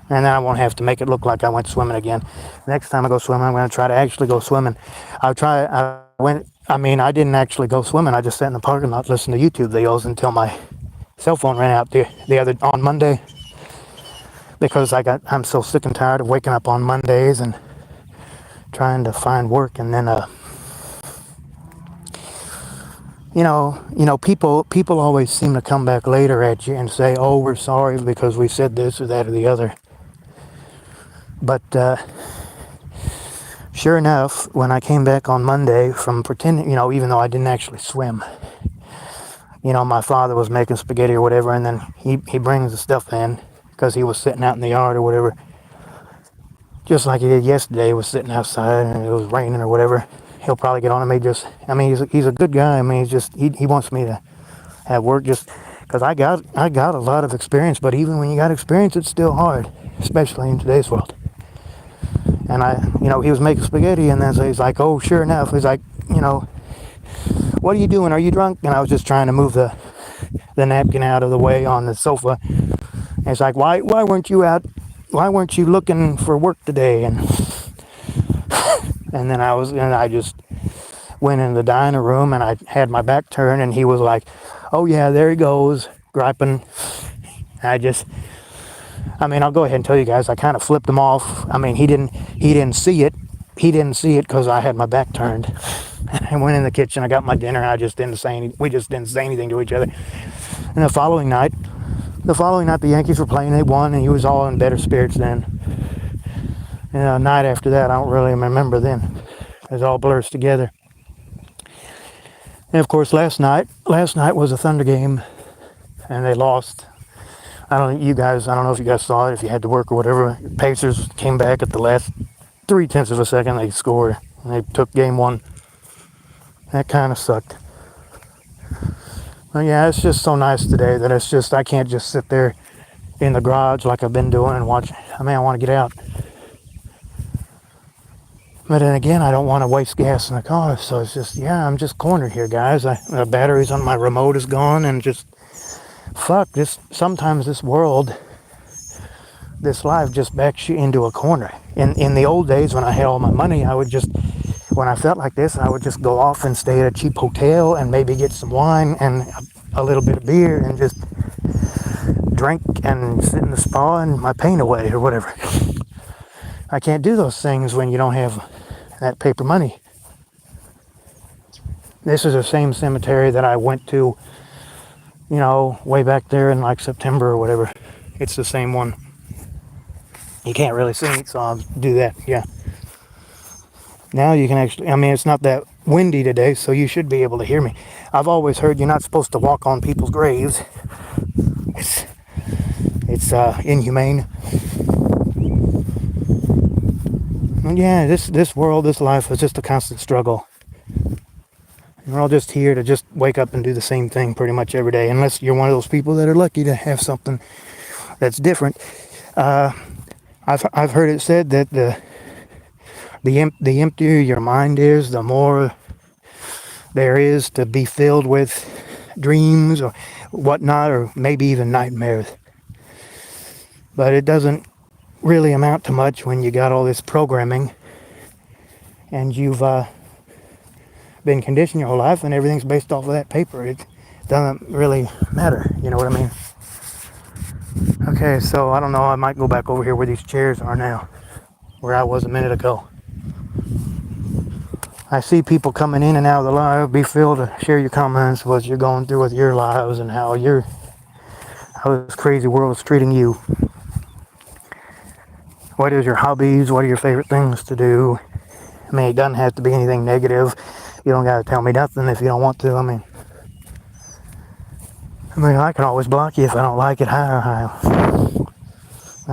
And then I won't have to make it look like I went swimming again. Next time I go swimming, I'm going to try to actually go swimming. I didn't actually go swimming. I just sat in the parking lot listening to YouTube videos until my cell phone ran out on Monday. Because I'm so sick and tired of waking up on Mondays and trying to find work. And then, people always seem to come back later at you and say, oh, we're sorry because we said this or that or the other. But sure enough, when I came back on Monday from pretending, even though I didn't actually swim, my father was making spaghetti or whatever, and then he brings the stuff in because he was sitting out in the yard or whatever, just like he did yesterday. He was sitting outside and it was raining or whatever. He'll probably get on to me he's a good guy. He wants me to have work just because I got a lot of experience, but even when you got experience, it's still hard, especially in today's world. And he was making spaghetti, and then so he's like, oh, sure enough, he's like, what are you doing? Are you drunk? And I was just trying to move the napkin out of the way on the sofa. And it's like, why weren't you out? Why weren't you looking for work today? And then I just went in the dining room, and I had my back turned, and he was like, oh yeah, there he goes, griping. I mean, I'll go ahead and tell you guys, I kind of flipped him off. I mean, he didn't see it. He didn't see it because I had my back turned. I went in the kitchen, I got my dinner, I just didn't say anything. We just didn't say anything to each other. And the following night, the Yankees were playing, they won, and he was all in better spirits then. And the night after that, I don't really remember then. It all blurs together. And of course, last night was a Thunder game, and they lost. I don't know if you guys saw it, if you had to work or whatever. Pacers came back at the last 0.3 of a second, they scored, and they took game one. That kind of sucked. But yeah, it's just so nice today that it's just, I can't just sit there in the garage like I've been doing and watch. I mean, I want to get out. But then again, I don't want to waste gas in the car, so it's just, yeah, I'm just cornered here, guys. The batteries on my remote is gone, and just, fuck, sometimes this world, this life just backs you into a corner. In the old days when I had all my money, when I felt like this, I would just go off and stay at a cheap hotel and maybe get some wine and a little bit of beer and just drink and sit in the spa and my pain away or whatever. I can't do those things when you don't have that paper money. This is the same cemetery that I went to, way back there in like September or whatever. It's the same one. You can't really see it, so I'll do that, yeah. Now you can actually, it's not that windy today, so you should be able to hear me. I've always heard you're not supposed to walk on people's graves. It's inhumane. Yeah, this world, this life is just a constant struggle. We're all just here to just wake up and do the same thing pretty much every day, unless you're one of those people that are lucky to have something that's different. I've heard it said that the emptier your mind is, the more there is to be filled with dreams or whatnot, or maybe even nightmares. But it doesn't really amount to much when you got all this programming and you've been conditioned your whole life and everything's based off of that paper. It doesn't really matter, you know what I mean? Okay, so I don't know, I might go back over here where these chairs are now, where I was a minute ago. I see people coming in and out of the live. Be filled to share your comments, what you're going through with your lives and how this crazy world is treating you. What is your hobbies? What are your favorite things to do? I mean, it doesn't have to be anything negative. You don't got to tell me nothing if you don't want to. I mean, I can always block you if I don't like it. I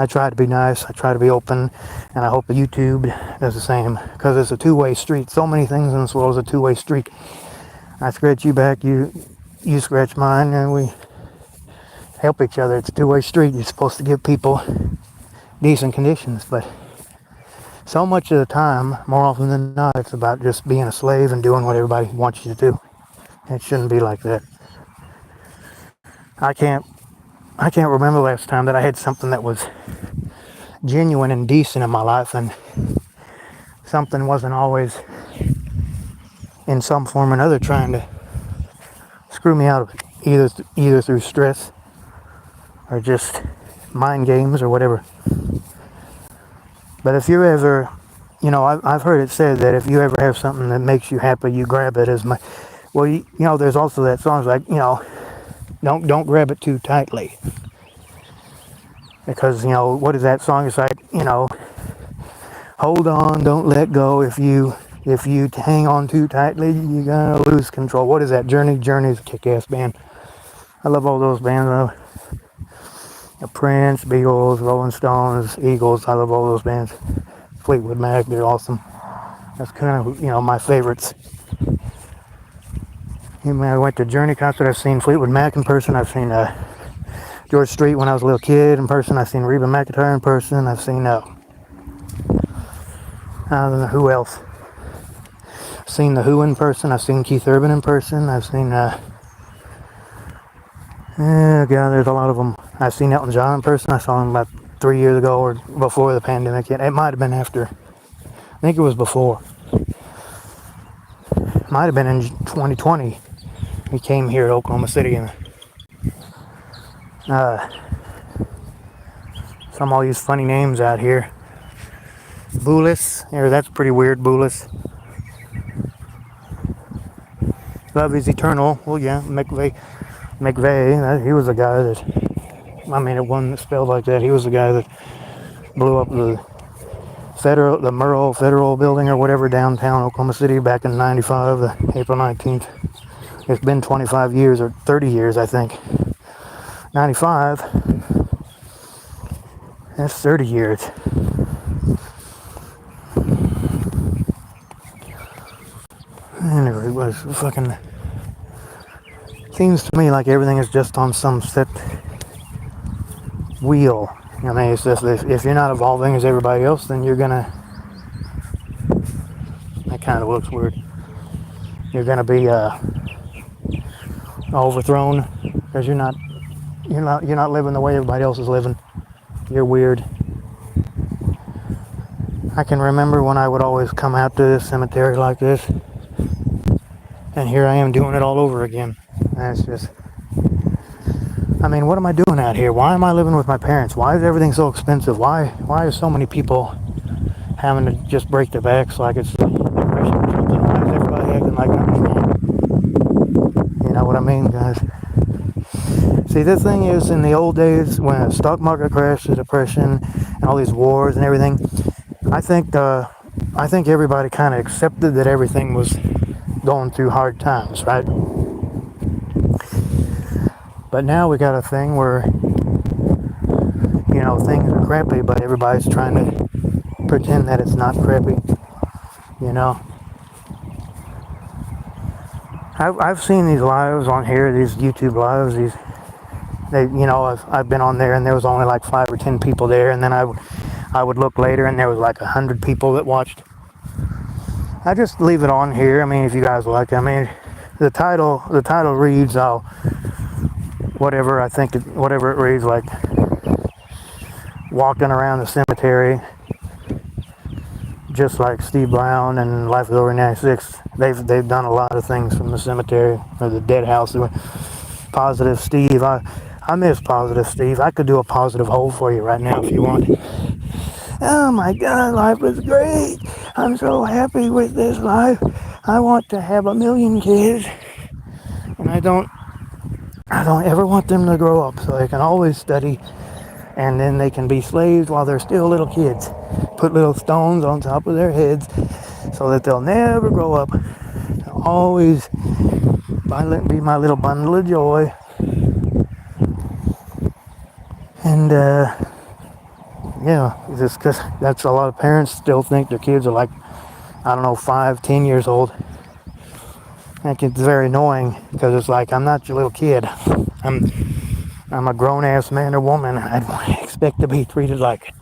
try to be nice. I try to be open. And I hope YouTube does the same. Because it's a two-way street. So many things in this world is a two-way street. I scratch you back. You scratch mine. And we help each other. It's a two-way street. You're supposed to give people decent conditions, but so much of the time, more often than not, it's about just being a slave and doing what everybody wants you to do. It shouldn't be like that. I can't remember the last time that I had something that was genuine and decent in my life, and something wasn't always in some form or another trying to screw me out of it, either through stress or just mind games or whatever. But if you're ever, I've heard it said that if you ever have something that makes you happy, you grab it as much. Well, there's also that song like, don't grab it too tightly. Because, what is that song? It's like, hold on, don't let go. If you hang on too tightly, you're gonna lose control. What is that? Journey's a kick-ass band. I love all those bands though. Prince, Beatles, Rolling Stones, Eagles, I love all those bands. Fleetwood Mac, they're awesome. That's kind of, my favorites. I went to Journey concert, I've seen Fleetwood Mac in person, I've seen George Strait when I was a little kid in person, I've seen Reba McEntire in person, I've seen, I don't know who else. I've seen The Who in person, I've seen Keith Urban in person, I've seen, there's a lot of them. I've seen Elton John in person. I saw him about 3 years ago or before the pandemic. It might have been after. I think it was before. Might have been in 2020. He came here to Oklahoma City. And Some all these funny names out here. Boulis, yeah, that's pretty weird, Boulis. Love is eternal. Well, yeah, McVeigh, he was the guy that, I mean, it wasn't spelled like that. He was the guy that blew up the Murrow Federal Building or whatever downtown Oklahoma City back in '95, April 19th. It's been 25 years or 30 years, I think. 95, that's 30 years. Anyway, it was fucking, seems to me like everything is just on some set wheel. I mean, it's just, if you're not evolving as everybody else, then you're gonna, that kind of looks weird, you're gonna be overthrown because you're not living the way everybody else is living. You're weird. I can remember when I would always come out to this cemetery like this, and here I am doing it all over again. And it's just, I mean, what am I doing out here? Why am I living with my parents? Why is everything so expensive? Why are so many people having to just break their backs like it's depression or something? Why is everybody acting like nothing's wrong? You know what I mean, guys? See, this thing is, in the old days when the stock market crashed, the depression, and all these wars and everything, I think everybody kind of accepted that everything was going through hard times, right? But now we got a thing where, you know, things are crappy, but everybody's trying to pretend that it's not crappy, you know. I've seen these lives on here, these YouTube lives, I've been on there and there was only like 5 or 10 people there, and then I would look later and there was like 100 people that watched. I just leave it on here. I mean, if you guys like it. I mean, the title reads whatever it reads, like walking around the cemetery, just like Steve Brown and Life is Over 96. They've done a lot of things from the cemetery or the dead house. Positive Steve, I miss Positive Steve. I could do a positive hole for you right now if you want. Oh my God, life is great. I'm so happy with this life. I want to have 1,000,000 kids, and I don't ever want them to grow up so they can always study, and then they can be slaves while they're still little kids. Put little stones on top of their heads so that they'll never grow up. They'll always be my little bundle of joy. And yeah, just because that's a lot of parents still think their kids are like, I don't know, 5, 10 years old. And it's very annoying because it's like, I'm not your little kid. I'm a grown-ass man or woman. I expect to be treated like it.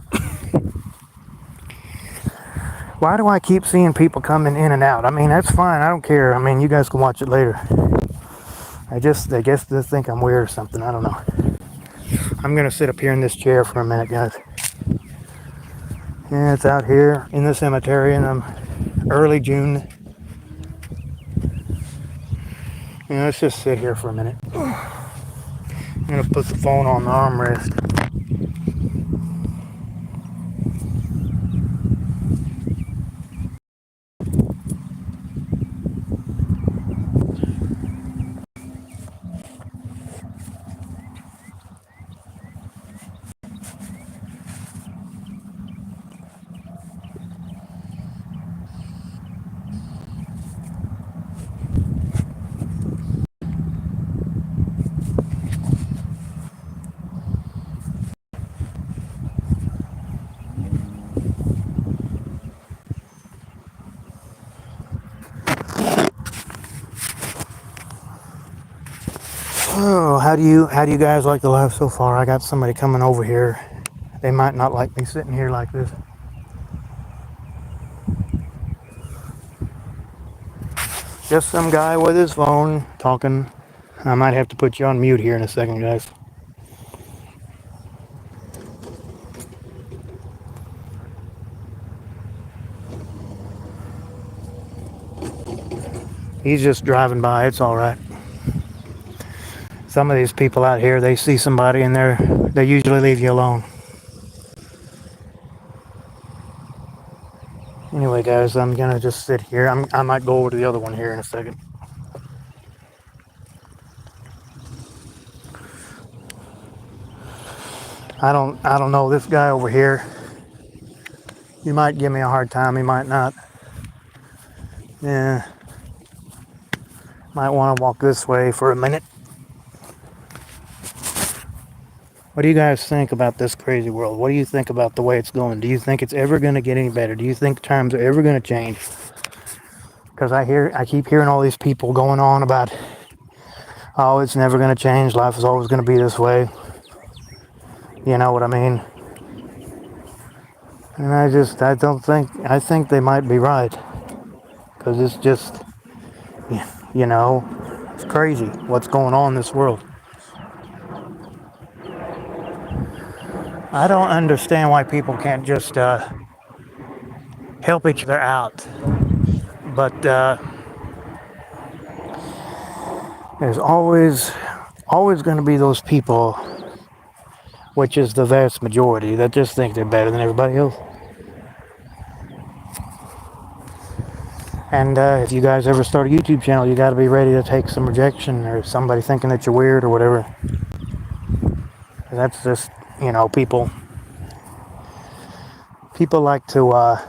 Why do I keep seeing people coming in and out? I mean, that's fine. I don't care. I mean, you guys can watch it later. I guess they think I'm weird or something. I don't know. I'm going to sit up here in this chair for a minute, guys. Yeah, it's out here in the cemetery in early June. Yeah, let's just sit here for a minute. I'm going to put the phone on the armrest. Oh, how do you guys like the live so far? I got somebody coming over here. They might not like me sitting here like this. Just some guy with his phone talking. I might have to put you on mute here in a second, guys. He's just driving by. It's all right. Some of these people out here, they see somebody and they usually leave you alone. Anyway, guys, I'm gonna just sit here. I might go over to the other one here in a second. I don't know this guy over here. He might give me a hard time. He might not. Yeah. Might want to walk this way for a minute. What do you guys think about this crazy world? What do you think about the way it's going? Do you think it's ever going to get any better? Do you think times are ever going to change? Because I keep hearing all these people going on about, oh, it's never going to change. Life is always going to be this way. You know what I mean? And I think they might be right. Because it's just, it's crazy what's going on in this world. I don't understand why people can't just help each other out. But there's always going to be those people, which is the vast majority, that just think they're better than everybody else. And if you guys ever start a YouTube channel, you got to be ready to take some rejection or somebody thinking that you're weird or whatever. That's just, people like to, I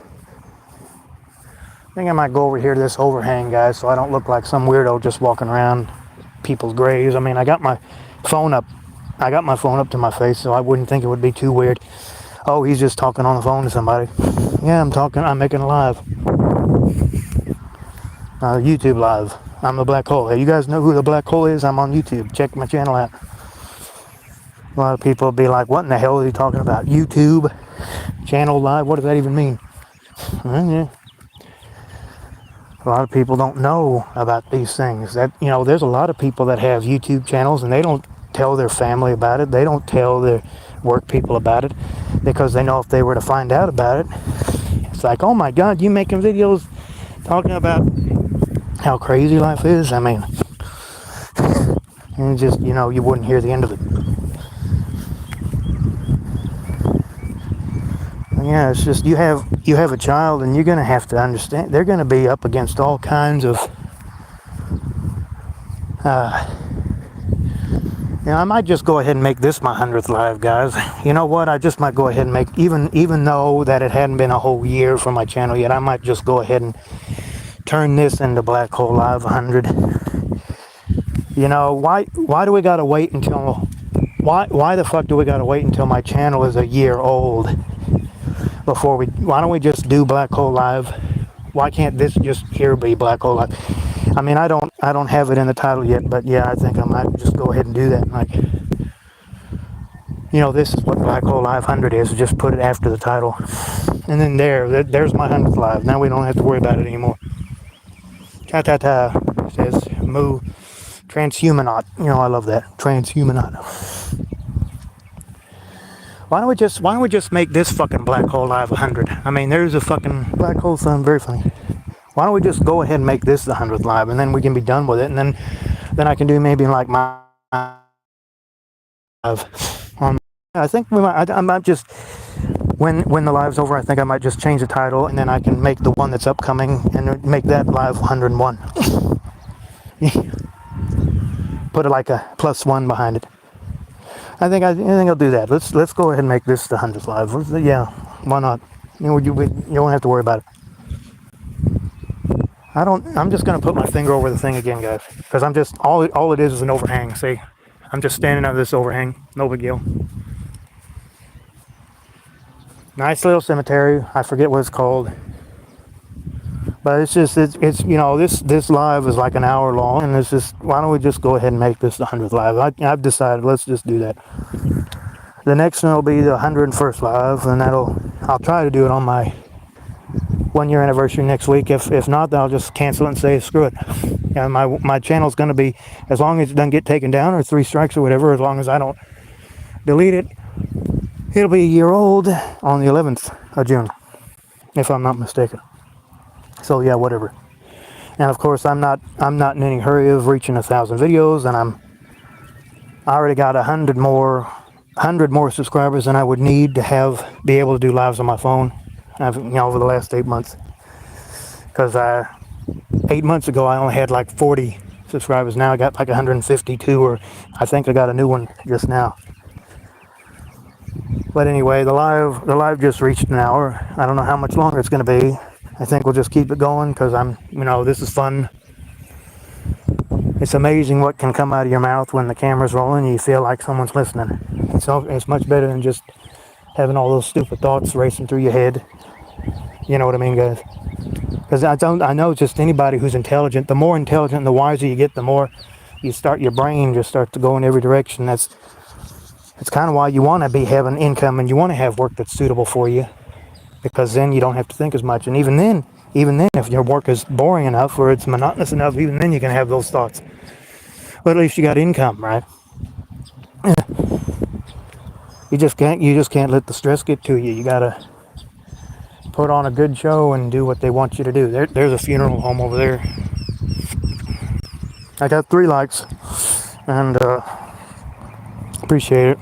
think I might go over here to this overhang, guys, so I don't look like some weirdo just walking around people's graves. I mean, I got my phone up to my face, so I wouldn't think it would be too weird. Oh, he's just talking on the phone to somebody. Yeah, I'm making a live. YouTube live. I'm the black hole. Hey, you guys know who the black hole is? I'm on YouTube. Check my channel out. A lot of people will be like, what in the hell are you talking about? YouTube channel live? What does that even mean? Yeah. A lot of people don't know about these things. That, there's a lot of people that have YouTube channels and they don't tell their family about it. They don't tell their work people about it because they know if they were to find out about it, it's like, oh my God, you making videos talking about how crazy life is? I mean, and just, you wouldn't hear the end of it. Yeah, it's just you have a child and you're going to have to understand they're going to be up against all kinds of I might just go ahead and make this my 100th live, guys. You know what? I just might go ahead and make, even though that it hadn't been a whole year for my channel yet, I might just go ahead and turn this into Black Hole Live 100. Why do we got to wait until why the fuck do we got to wait until my channel is a year old before why don't we just do Black Hole Live? Why can't this just here be Black Hole Live? I mean, I don't have it in the title yet, but yeah, I think I might just go ahead and do that. Like, this is what Black Hole Live 100 is. Just put it after the title, and then there's my 100th live. Now we don't have to worry about it anymore. Ta says Moo Transhumanot. I love that Transhumanot. Why don't we just make this fucking Black Hole Live 100? I mean, there's a fucking black hole sound very funny. Why don't we just go ahead and make this the 100th live, and then we can be done with it, and then I can do maybe like my live. I think I might just when the live's over, I think I might just change the title, and then I can make the one that's upcoming and make that live 101. Put it like a +1 behind it. I think I'll do that. Let's go ahead and make this the 100th live. Yeah, why not? You don't have to worry about it. I'm just gonna put my finger over the thing again, guys, because I'm just all it is an overhang. See, I'm just standing under this overhang. No big deal. Nice little cemetery. I forget what it's called, but it's this live is like an hour long, and it's just, why don't we just go ahead and make this the 100th live? I've decided, let's just do that. The next one will be the 101st live, and I'll try to do it on my 1-year anniversary next week. If not, then I'll just cancel it and say screw it. And my channel's going to be, as long as it doesn't get taken down or 3 strikes or whatever, as long as I don't delete it, it'll be a year old on the 11th of June, if I'm not mistaken. So yeah, whatever. And of course, I'm not in any hurry of reaching 1,000 videos, and I already got 100 more subscribers than I would need to be able to do lives on my phone. Over the last 8 months. because 8 months ago I only had like 40 subscribers. Now I got like 152, or I think I got a new one just now. But anyway, the live just reached an hour. I don't know how much longer it's going to be. I think we'll just keep it going because this is fun. It's amazing what can come out of your mouth when the camera's rolling and you feel like someone's listening. It's much better than just having all those stupid thoughts racing through your head. You know what I mean, guys? Because I know just anybody who's intelligent, the more intelligent and the wiser you get, the more your brain just starts to go in every direction. That's kind of why you want to be having income and you want to have work that's suitable for you, because then you don't have to think as much. And even then, if your work is boring enough or it's monotonous enough, even then you can have those thoughts. But at least you got income, right? You just can't let the stress get to you. You gotta put on a good show and do what they want you to do. There's a funeral home over there. I got 3 likes, and appreciate it.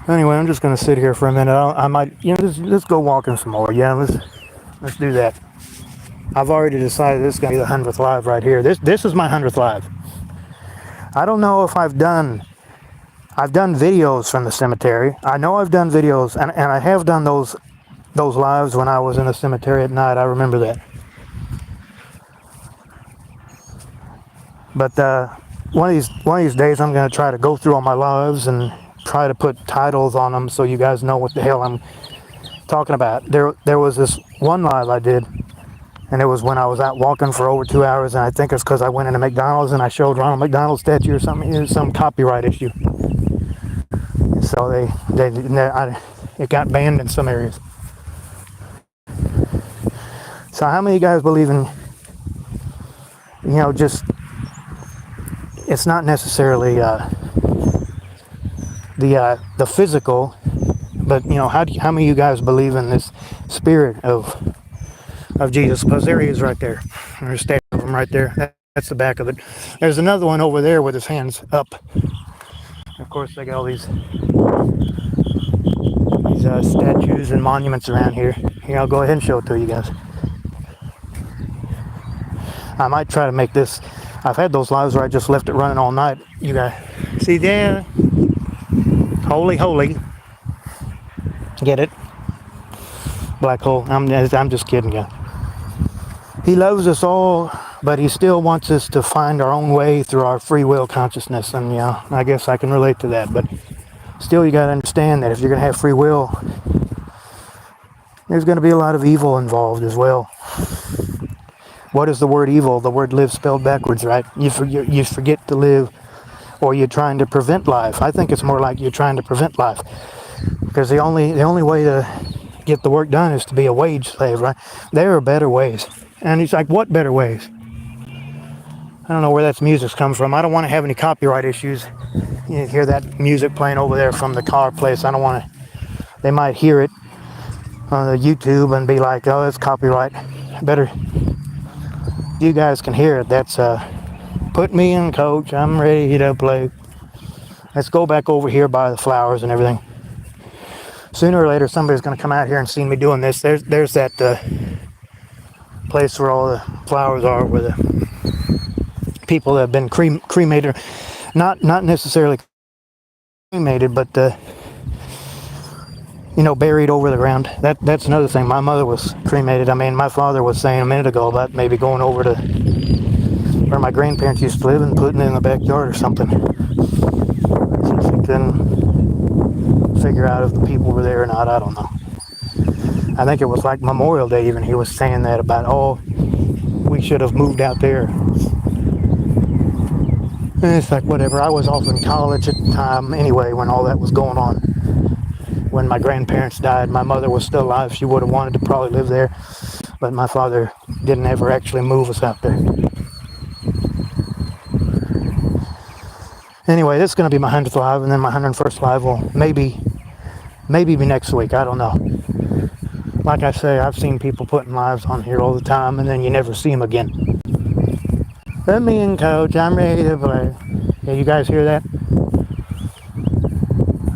Anyway, I'm just gonna sit here for a minute. I might, let's go walking some more. Yeah, let's do that. I've already decided this is gonna be the 100th live right here. This is my 100th live. I don't know if I've done videos from the cemetery. I know I've done videos, and I have done those lives when I was in the cemetery at night. I remember that. But one of these days, I'm going to try to go through all my lives and try to put titles on them so you guys know what the hell I'm talking about. There was this one live I did, and it was when I was out walking for over 2 hours, and I think it's because I went into McDonald's and I showed Ronald McDonald's statue or something. It was some copyright issue. So it got banned in some areas. So how many of you guys believe in, just, it's not necessarily the physical, but how many of you guys believe in this spirit of Jesus? Because there he is right there. There's a statue of him right there. That's the back of it. There's another one over there with his hands up. Of course, they got all these statues and monuments around here. Here, I'll go ahead and show it to you guys. I might try to make this. I've had those lives where I just left it running all night. You guys see there? Holy, holy. Get it? Black hole. I'm just kidding, guys. He loves us all, but he still wants us to find our own way through our free will consciousness. And I guess I can relate to that. But still, you got to understand that if you're going to have free will, there's going to be a lot of evil involved as well. What is the word evil? The word live spelled backwards, right? You forget to live, or you're trying to prevent life. I think it's more like you're trying to prevent life, because the only way to get the work done is to be a wage slave, right? There are better ways. And he's like, what better ways? I don't know where that music's come from. I don't want to have any copyright issues. You hear that music playing over there from the car place. I don't want to. They might hear it on the YouTube and be like, oh, it's copyright. Better. You guys can hear it. That's put me in, coach. I'm ready to play. Let's go back over here by the flowers and everything. Sooner or later, somebody's going to come out here and see me doing this. There's that place where all the flowers are, where the people that have been cremated, not necessarily cremated, but buried over the ground. That's another thing. My mother was cremated. I mean, my father was saying a minute ago about maybe going over to where my grandparents used to live and putting it in the backyard or something. Since he couldn't figure out if the people were there or not, I don't know. I think it was like Memorial Day even. He was saying that about, oh, we should have moved out there. And it's like, whatever. I was off in college at the time anyway when all that was going on. When my grandparents died, my mother was still alive. She would have wanted to probably live there, but my father didn't ever actually move us out there. Anyway, this is going to be my 100th live, and then my 101st live will maybe be next week. I don't know. Like I say, I've seen people putting lives on here all the time, and then you never see them again. Let me in, coach. I'm ready to play. Yeah, you guys hear that?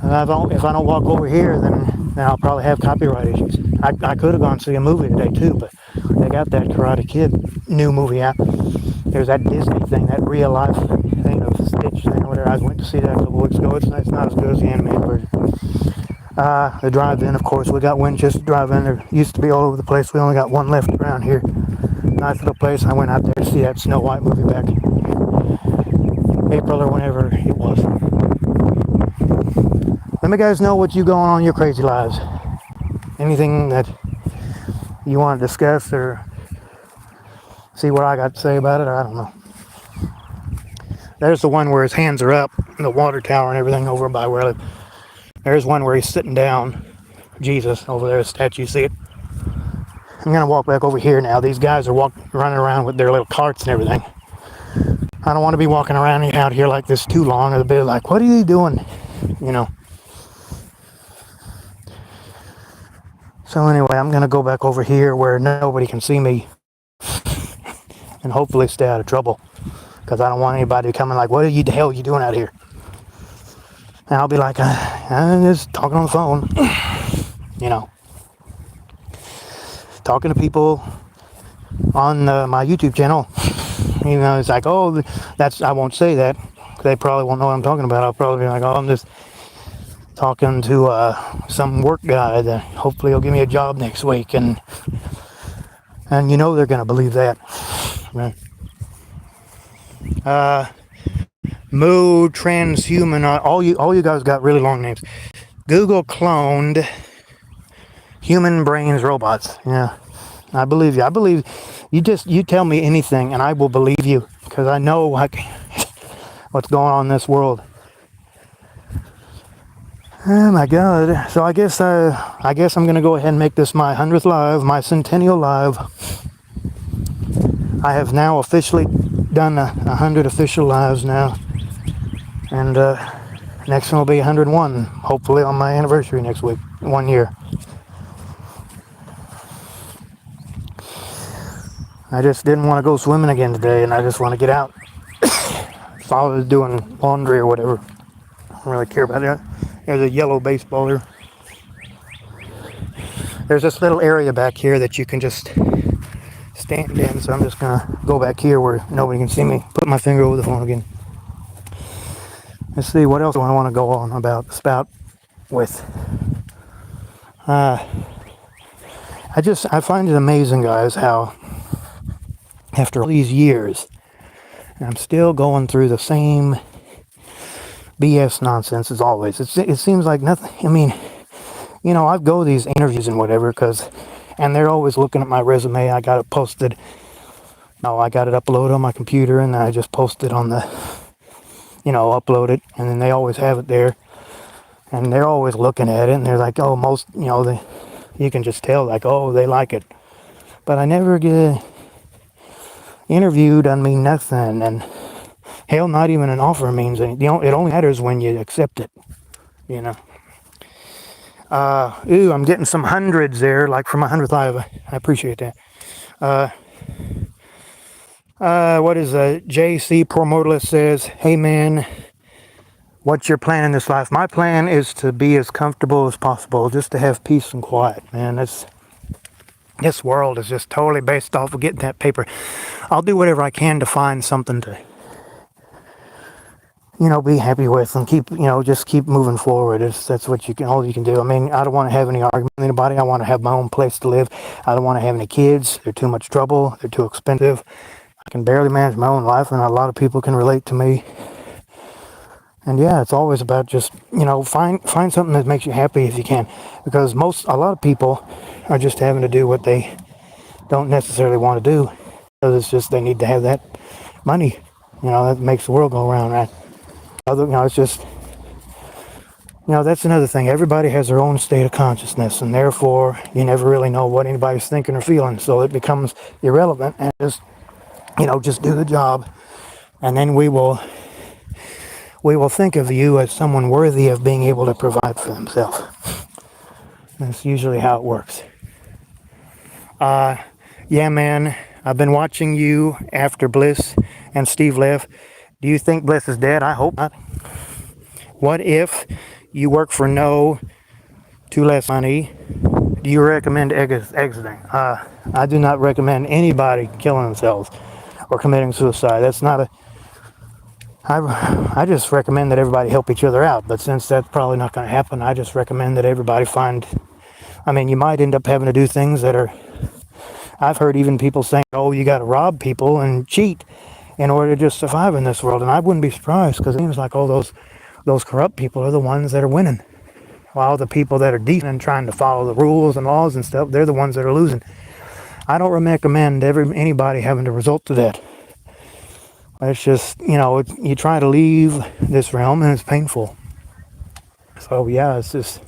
If I don't walk over here, then I'll probably have copyright issues. I could have gone to see a movie today too, but got that Karate Kid new movie out. There's that Disney thing, that real life thing of Stitch thing or whatever. I went to see that a couple weeks ago. It's not as good as the animated version. The drive-in, of course, we got Winchester Drive-In. There used to be all over the place. We only got one left around here. Nice little place. I went out there to see that Snow White movie back April or whenever it was. Let me guys know what you going on in your crazy lives. Anything that you want to discuss or see what I got to say about it, or I don't know. There's the one where his hands are up, the water tower and everything over by where I live. There's one where he's sitting down, Jesus, over there, the statue, you see it? I'm going to walk back over here now. These guys are running around with their little carts and everything. I don't want to be walking around out here like this too long, or they'll be like, what are you doing? You know. So anyway, I'm going to go back over here where nobody can see me and hopefully stay out of trouble, because I don't want anybody coming like, what the hell are you doing out here? And I'll be like, I'm just talking on the phone, you know, talking to people on my YouTube channel. You know, it's like, oh, I won't say that. They probably won't know what I'm talking about. I'll probably be like, oh, I'm just talking to some work guy that hopefully he'll give me a job next week. And you know they're going to believe that. Right? Moo, transhuman, all you guys got really long names. Google cloned human brains robots. Yeah, I believe you. I believe you tell me anything and I will believe you, because I know what's going on in this world. Oh my God. So I guess I'm gonna go ahead and make this my 100th live, my centennial live. I have now officially done 100 official lives now, and next one will be 101, hopefully on my anniversary next week, 1 year. I just didn't want to go swimming again today, and I just want to get out. So I was doing laundry or whatever. I don't really care about that. There's a yellow baseball there. There's this little area back here that you can just stand in, so I'm just gonna go back here where nobody can see me. Put my finger over the phone again. Let's see, what else do I want to go on about, spout with? I find it amazing, guys, how after all these years, I'm still going through the same BS nonsense as always. It seems like nothing. I mean, you know, I go to these interviews and whatever, and they're always looking at my resume. I got it posted. No, I got it uploaded on my computer, and I just post it on the, upload it, and then they always have it there, and they're always looking at it, and they're like, oh, you can just tell, like, oh, they like it. But I never get interviewed, doesn't mean nothing, and hell, not even an offer means anything. It only matters when you accept it, you know. Ooh, I'm getting some hundreds there, like for my 100th live. I appreciate that. What is JC Promodalist says, hey man, what's your plan in this life? My plan is to be as comfortable as possible, just to have peace and quiet, man. This world is just totally based off of getting that paper. I'll do whatever I can to find something to, be happy with, and just keep moving forward. That's what all you can do. I mean, I don't want to have any argument with anybody. I want to have my own place to live. I don't want to have any kids. They're too much trouble. They're too expensive. I can barely manage my own life, and a lot of people can relate to me. And yeah, it's always about just, find something that makes you happy if you can, because a lot of people are just having to do what they don't necessarily want to do, because it's just they need to have that money. That makes the world go around, right? It's just, that's another thing. Everybody has their own state of consciousness, and therefore you never really know what anybody's thinking or feeling, so it becomes irrelevant, and just do the job, and then we will think of you as someone worthy of being able to provide for themselves. That's usually how it works. Yeah, man, I've been watching you after Bliss and Steve left. Do you think Bliss is dead? I hope not. What if you work for too less money, do you recommend exiting? I do not recommend anybody killing themselves or committing suicide. That's not a. I just recommend that everybody help each other out. But since that's probably not going to happen, I just recommend that everybody find. I mean, you might end up having to do things that are. I've heard even people saying, "Oh, you got to rob people and cheat in order to just survive in this world." And I wouldn't be surprised, because it seems like all those corrupt people are the ones that are winning, while the people that are decent and trying to follow the rules and laws and stuff, they're the ones that are losing. I don't recommend anybody having to resort to that. It's just, you try to leave this realm and it's painful. So yeah, it's just,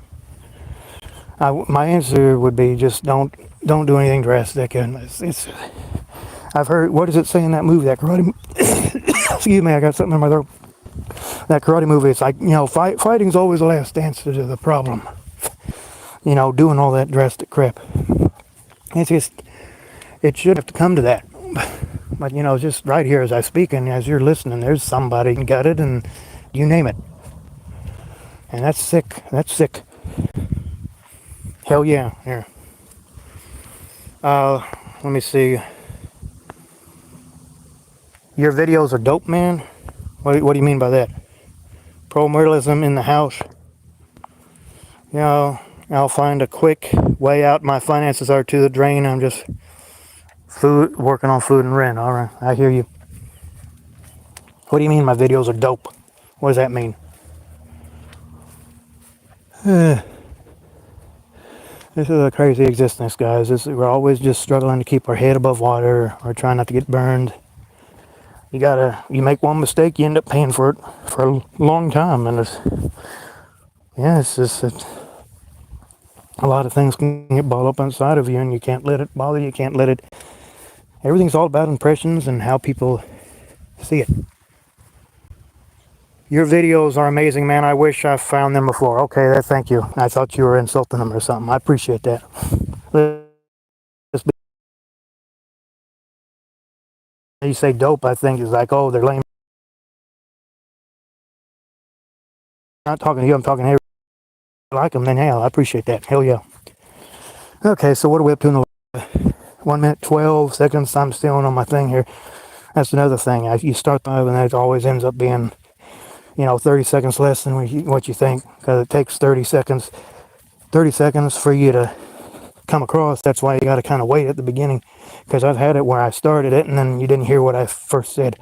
my answer would be just don't do anything drastic. And I've heard, what does it say in that movie, that karate? Excuse me, I got something in my throat. That karate movie, it's like, fighting's always the last answer to the problem. Doing all that drastic crap. It's just, it should have to come to that. But, just right here as I speak and as you're listening, there's somebody got it, and you name it. And that's sick. That's sick. Hell yeah. Here. Let me see. Your videos are dope, man. What do you mean by that? Pro-moralism in the house. I'll find a quick way out. My finances are to the drain. I'm just working on food and rent. All right, I hear you. What do you mean my videos are dope? What does that mean? This is a crazy existence, guys. We're always just struggling to keep our head above water or trying not to get burned. You make one mistake, you end up paying for it for a long time. And it's just a lot of things can get balled up inside of you, and you can't let it bother you. You can't let it. Everything's all about impressions and how people see it. Your videos are amazing, man. I wish I found them before. Okay, thank you. I thought you were insulting them or something. I appreciate that. You say dope, I think it's like, oh, they're lame. I'm not talking to you, I'm talking to everybody. I like them, then hell, I appreciate that. Hell yeah. Okay, so what are we up to in the 1 minute 12 seconds? I'm still on my thing here. That's another thing. You start the live and it always ends up being 30 seconds less than what you think, because it takes 30 seconds for you to come across. That's why you got to kind of wait at the beginning, because I've had it where I started it and then you didn't hear what I first said.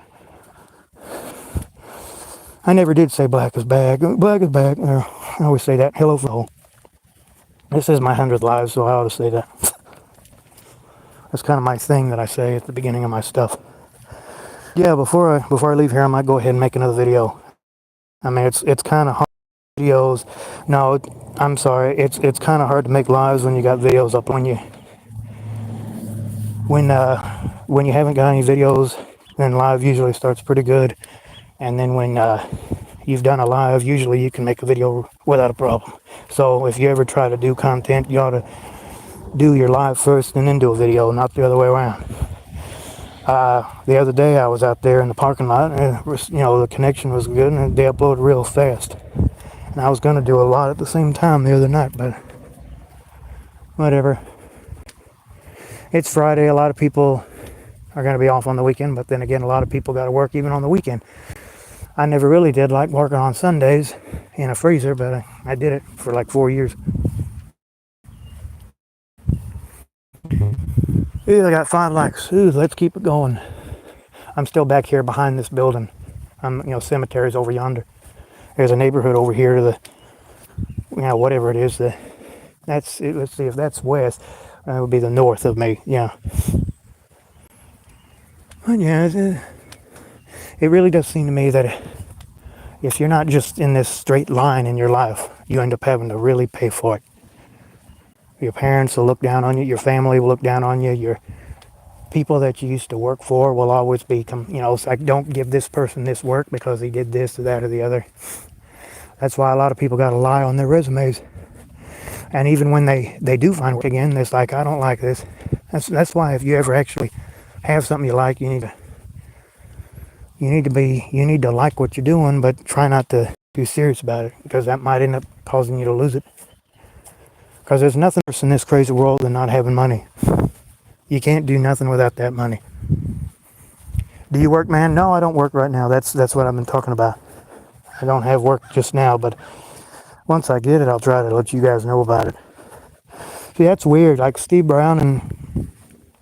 I never did say black is bad. Black is bad. I always say that. Hello, fellow. This is my 100th live, so I ought to say that. That's kind of my thing that I say at the beginning of my stuff. Yeah, before I leave here, I might go ahead and make another video. I mean, it's kind of hard videos. No, I'm sorry. It's kind of hard to make lives when you got videos up. When you haven't got any videos, then live usually starts pretty good. And then when you've done a live, usually you can make a video without a problem. So if you ever try to do content, you ought to do your live first and then do a video, not the other way around. The other day I was out there in the parking lot, and the connection was good and they uploaded real fast. And I was going to do a lot at the same time the other night, but whatever. It's Friday. A lot of people are going to be off on the weekend, but then again, a lot of people got to work even on the weekend. I never really did like working on Sundays in a freezer, but I did it for like 4 years. Yeah, I got 5 likes. Ooh, let's keep it going. I'm still back here behind this building. Cemetery's over yonder. There's a neighborhood over here to the, whatever it is. Let's see if that's west. That would be the north of me. Yeah. But yeah, it really does seem to me that if you're not just in this straight line in your life, you end up having to really pay for it. Your parents will look down on you. Your family will look down on you. Your people that you used to work for will always be, it's like, don't give this person this work because he did this or that or the other. That's why a lot of people got to lie on their resumes. And even when they do find work again, it's like, I don't like this. That's why if you ever actually have something you like, you need to like what you're doing, but try not to be serious about it, because that might end up causing you to lose it. Because there's nothing worse in this crazy world than not having money. You can't do nothing without that money. Do you work, man? No, I don't work right now. That's what I've been talking about. I don't have work just now, but once I get it, I'll try to let you guys know about it. See, that's weird. Like Steve Brown and,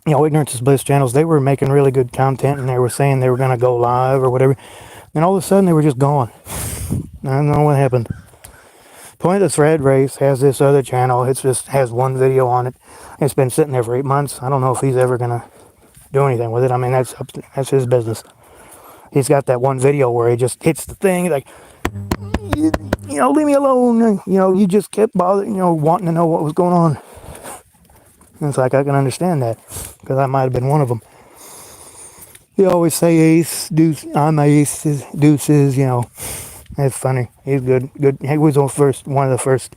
Ignorance is Bliss channels, they were making really good content, and they were saying they were going to go live or whatever. And all of a sudden, they were just gone. I don't know what happened. Pointless Red Race has this other channel. It just has one video on it. It's been sitting there for 8 months. I don't know if he's ever going to do anything with it. I mean, that's his business. He's got that one video where he just hits the thing like, leave me alone. You just kept bothering, wanting to know what was going on. And it's like, I can understand that, because I might have been one of them. You always say ace, deuce, I'm ace, deuces, That's funny. He's good. He was one of the first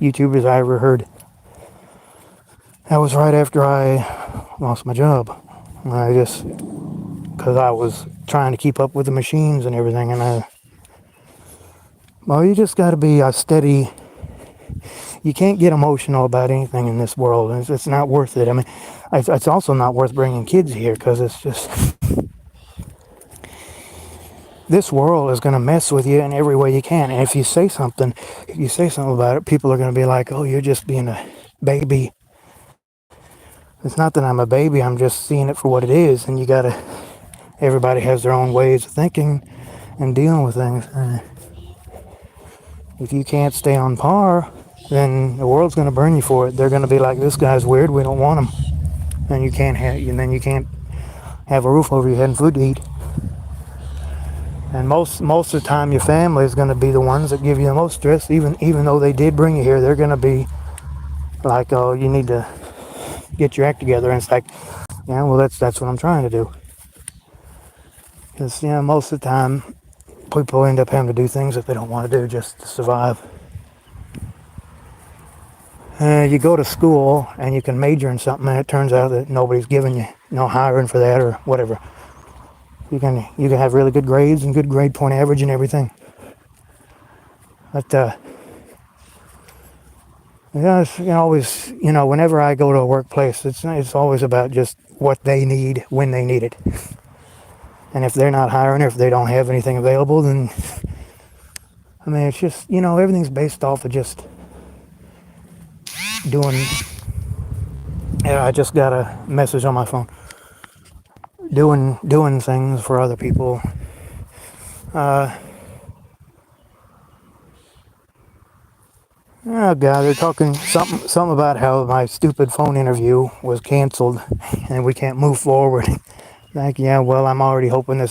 YouTubers I ever heard. That was right after I lost my job. Because I was trying to keep up with the machines and everything, and you just got to be steady. You can't get emotional about anything in this world. It's not worth it. I mean, it's also not worth bringing kids here, because it's just... This world is going to mess with you in every way you can. And if you say something about it, people are going to be like, oh, you're just being a baby. It's not that I'm a baby. I'm just seeing it for what it is. And everybody has their own ways of thinking and dealing with things. If you can't stay on par, then the world's going to burn you for it. They're going to be like, this guy's weird. We don't want him. And you can't have a roof over your head and food to eat. And most of the time, your family is going to be the ones that give you the most stress. Even though they did bring you here, they're going to be like, oh, you need to get your act together. And it's like, yeah, well, that's what I'm trying to do. Because, most of the time, people end up having to do things that they don't want to do just to survive. You go to school and you can major in something, and it turns out that nobody's giving you, hiring for that or whatever. You can have really good grades and good grade point average and everything. But it's always, whenever I go to a workplace, it's always about just what they need when they need it. And if they're not hiring, or if they don't have anything available, then it's just, everything's based off of just doing. Yeah, I just got a message on my phone. Doing things for other people. Oh God, they're talking something about how my stupid phone interview was canceled and we can't move forward. Like, yeah, well, I'm already hoping you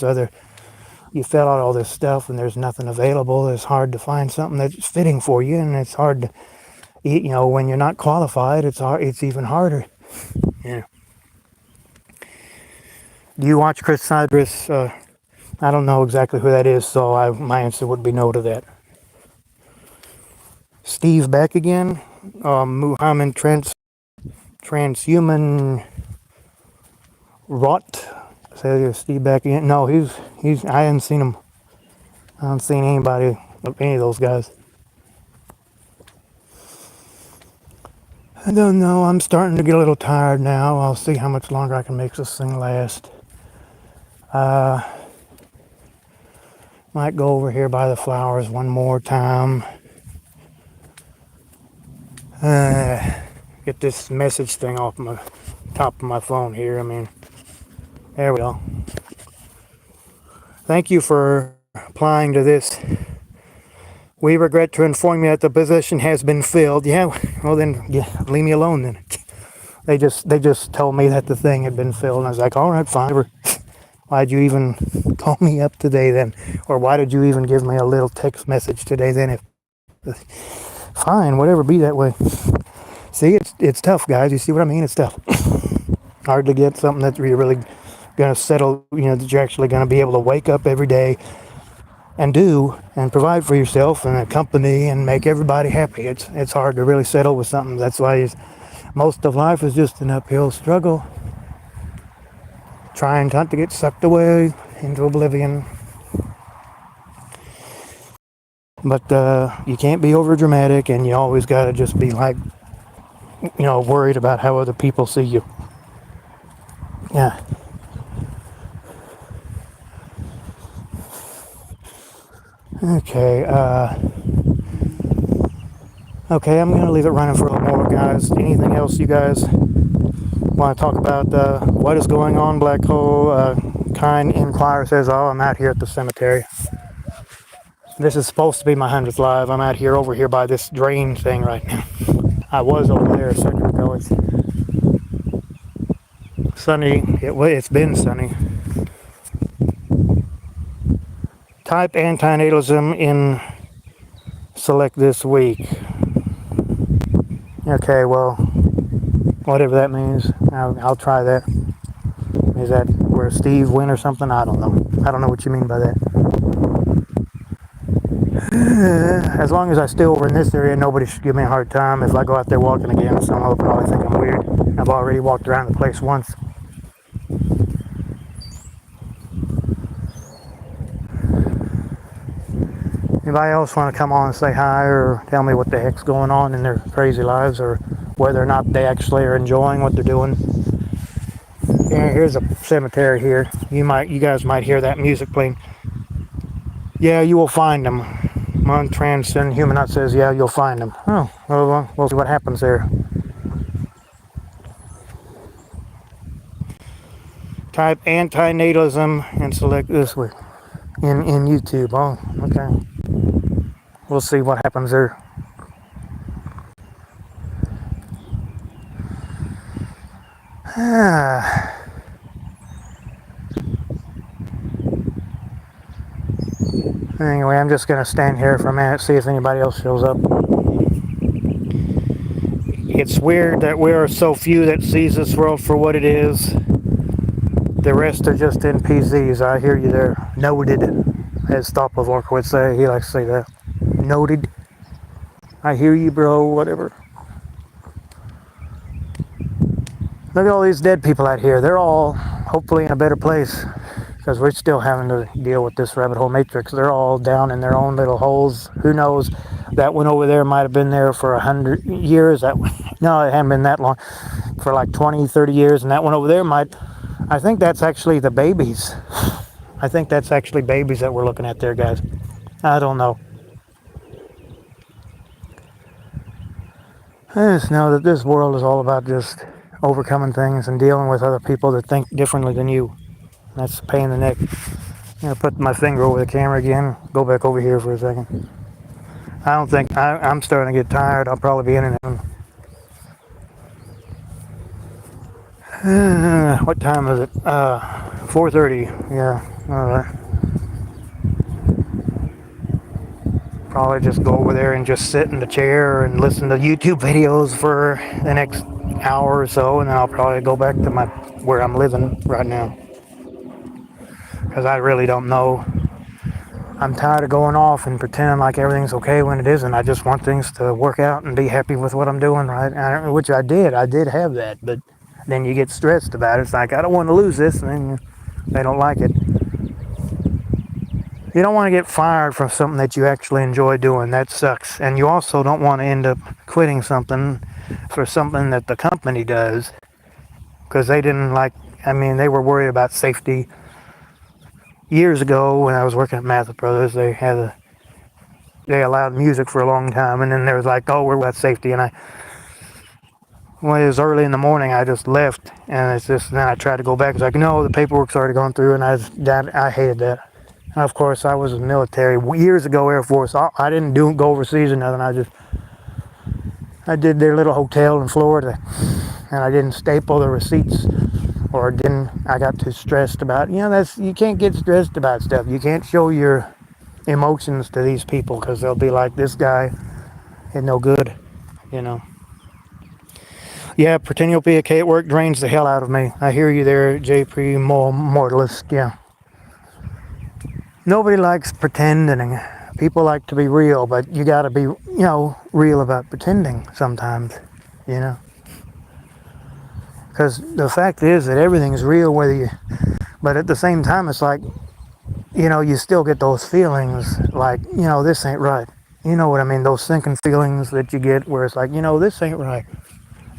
fill out all this stuff and there's nothing available. It's hard to find something that's fitting for you, and it's hard to, when you're not qualified, it's even harder. Yeah. Do you watch Chris Cybris? I don't know exactly who that is, so my answer would be no to that. Steve back again. Muhammad Transhuman Rot. So Steve back again. No, he's. I haven't seen him. I haven't seen anybody of any of those guys. I don't know. I'm starting to get a little tired now. I'll see how much longer I can make this thing last. Might go over here by the flowers one more time. Get this message thing off my top of my phone here. There we go. Thank you for applying to this. We regret to inform you that the position has been filled. Yeah, well then, leave me alone then. They just told me that the thing had been filled, and I was like, all right, fine. Why'd you even call me up today then? Or why did you even give me a little text message today then? Fine, whatever, be that way. See, it's tough, guys. You see what I mean? It's tough. Hard to get something that you're really going to settle, that you're actually going to be able to wake up every day and do and provide for yourself and a company and make everybody happy. It's hard to really settle with something. That's why most of life is just an uphill struggle. Trying not to get sucked away into oblivion. But you can't be over dramatic, and you always got to just be like worried about how other people see you. Yeah. Okay, okay, I'm gonna leave it running for a little more, guys. Anything else you guys want to talk about? What is going on, Black Hole? Kind Inquirer says, oh, I'm out here at the cemetery. This is supposed to be my 100th live. I'm out here over here by this drain thing right now. I was over there a second ago. It's sunny. It's been sunny. Type antinatalism in select this week. Okay, well, whatever that means, I'll try that. Is that where Steve went or something? I don't know. I don't know what you mean by that. As long as I stay over in this area, nobody should give me a hard time. If I go out there walking again, someone will probably think I'm weird. I've already walked around the place once. Anybody else want to come on and say hi or tell me what the heck's going on in their crazy lives, or whether or not they actually are enjoying what they're doing? Yeah, here's a cemetery here. You guys might hear that music playing. Yeah, you will find them. Transcend Humanot says, yeah, you'll find them. Oh, well, we'll see what happens there. Type antinatalism and select this way in YouTube. Oh, okay. We'll see what happens there. Anyway, I'm just going to stand here for a minute, see if anybody else shows up. It's weird that we are so few that sees this world for what it is. The rest are just NPCs. I hear you there. Noted, as Stopovork would say. He likes to say that. Noted. I hear you, bro. Whatever. Look at all these dead people out here. They're all hopefully in a better place, because we're still having to deal with this rabbit hole matrix. They're all down in their own little holes. Who knows? That one over there might have been there for 100 years. No, it hadn't been that long. For like 20, 30 years. And that one over there might... I think that's actually the babies. I think that's actually babies that we're looking at there, guys. I don't know. I just know that this world is all about just overcoming things and dealing with other people that think differently than you. That's a pain in the neck. I'm going to put my finger over the camera again. Go back over here for a second. I don't think... I'm starting to get tired. I'll probably be in and out. What time is it? 4:30. Yeah. Alright. Probably just go over there and just sit in the chair and listen to YouTube videos for the next hour or so, and then I'll probably go back to where I'm living right now. Because I really don't know. I'm tired of going off and pretending like everything's okay when it isn't. I just want things to work out and be happy with what I'm doing, right? Which I did. I did have that, but then you get stressed about it. It's like, I don't want to lose this, and then they don't like it. You don't want to get fired from something that you actually enjoy doing. That sucks. And you also don't want to end up quitting something for something that the company does, because they didn't like... they were worried about safety. Years ago, when I was working at Mathis Brothers, they allowed music for a long time, and then there was like, oh, we're about safety, and when it was early in the morning, I just left, and then I tried to go back. It's like, no, the paperwork's already gone through, and I hated that. And of course, I was in the military years ago, Air Force. I didn't go overseas or nothing. I did their little hotel in Florida, and I didn't staple the receipts, I got too stressed about, you can't get stressed about stuff. You can't show your emotions to these people, because they'll be like, this guy is no good, Yeah, pretending you'll be a K at work drains the hell out of me. I hear you there, JP Mortalist. Yeah. Nobody likes pretending. People like to be real, but you gotta be, real about pretending sometimes, Because the fact is that everything is real, but at the same time, it's like, you still get those feelings like, this ain't right. You know what I mean? Those sinking feelings that you get where it's like, this ain't right.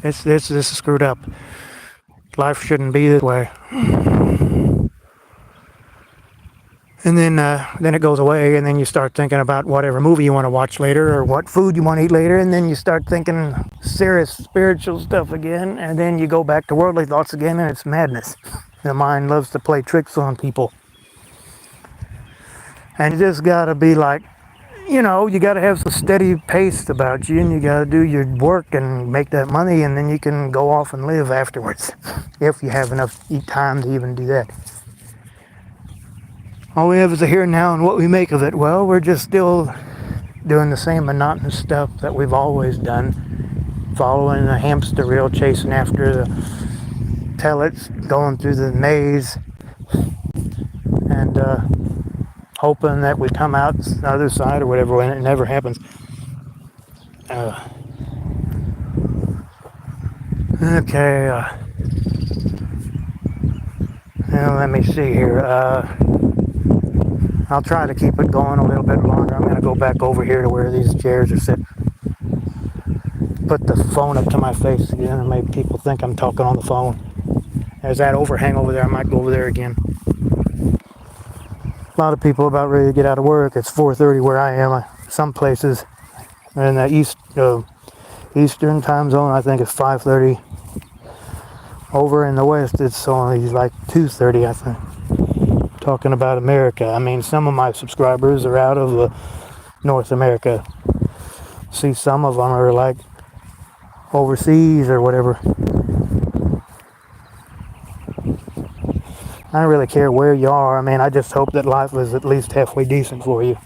This is screwed up. Life shouldn't be this way. And then it goes away, and then you start thinking about whatever movie you want to watch later, or what food you want to eat later, and then you start thinking serious spiritual stuff again, and then you go back to worldly thoughts again, and it's madness. The mind loves to play tricks on people. And you just gotta be like, you gotta have some steady pace about you, and you gotta do your work and make that money, and then you can go off and live afterwards, if you have enough time to even do that. All we have is the here and now, and what we make of it. Well, we're just still doing the same monotonous stuff that we've always done, following the hamster wheel, chasing after the pellets, going through the maze, and hoping that we come out the other side or whatever, when it never happens. Okay, now let me see here. I'll try to keep it going a little bit longer. I'm going to go back over here to where these chairs are sitting. Put the phone up to my face again and make people think I'm talking on the phone. There's that overhang over there. I might go over there again. A lot of people about ready to get out of work. It's 4:30 where I am. Some places in the Eastern time zone, I think it's 5:30. Over in the West, it's only like 2:30, I think. Talking about America. I mean, some of my subscribers are out of North America. See, some of them are like overseas or whatever. I don't really care where you are. I mean, I just hope that life is at least halfway decent for you.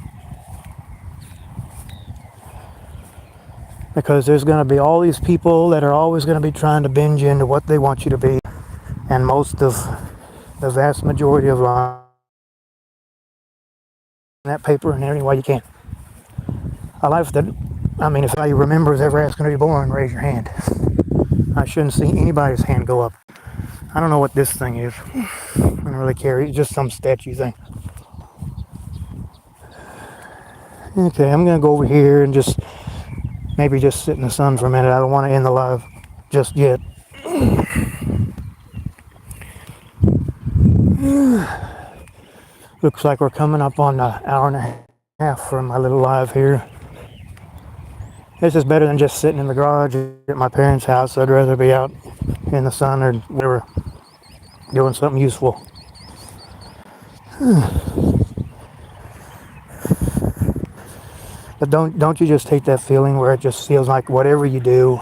Because there's going to be all these people that are always going to be trying to bend you into what they want you to be. And most of the vast majority of life, that paper in any way you can. A life that, I mean, if you remember is ever asking to be born, raise your hand. I shouldn't see anybody's hand go up. I don't know what this thing is. I don't really care. It's just some statue thing. Okay, I'm going to go over here and maybe just sit in the sun for a minute. I don't want to end the live just yet. Looks like we're coming up on an hour and a half from my little live here. This is better than just sitting in the garage at my parents' house. I'd rather be out in the sun or whatever, doing something useful. But don't you just hate that feeling where it just feels like whatever you do,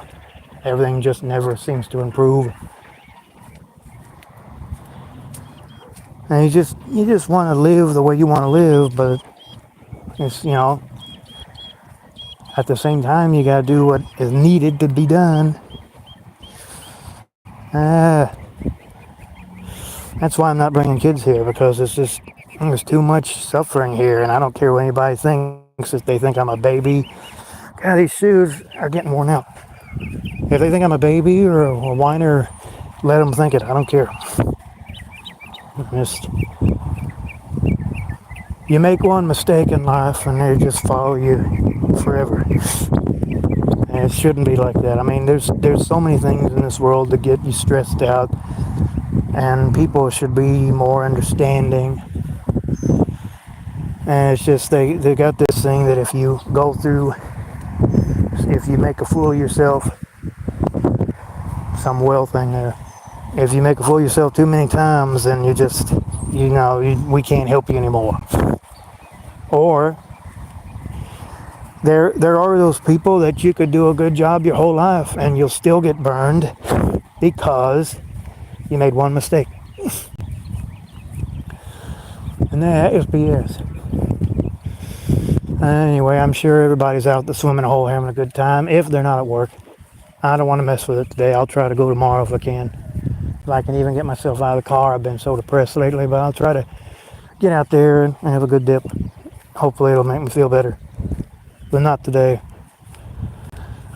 everything just never seems to improve? And you just want to live the way you want to live, but it's, at the same time you got to do what is needed to be done. That's why I'm not bringing kids here, because there's too much suffering here, and I don't care what anybody thinks. If they think I'm a baby, God, these shoes are getting worn out. If they think I'm a baby or a whiner, let them think it. I don't care. You make one mistake in life and they just follow you forever. And it shouldn't be like that. I mean, there's so many things in this world that get you stressed out, and people should be more understanding. And it's just they got this thing that if you make a fool of yourself, some well thing there. If you make a fool of yourself too many times, then we can't help you anymore. Or there are those people that you could do a good job your whole life and you'll still get burned because you made one mistake. And that is BS. Anyway, I'm sure everybody's out the swimming hole having a good time, if they're not at work. I don't want to mess with it today. I'll try to go tomorrow if I can. If I can even get myself out of the car. I've been so depressed lately, but I'll try to get out there and have a good dip. Hopefully it'll make me feel better. But not today.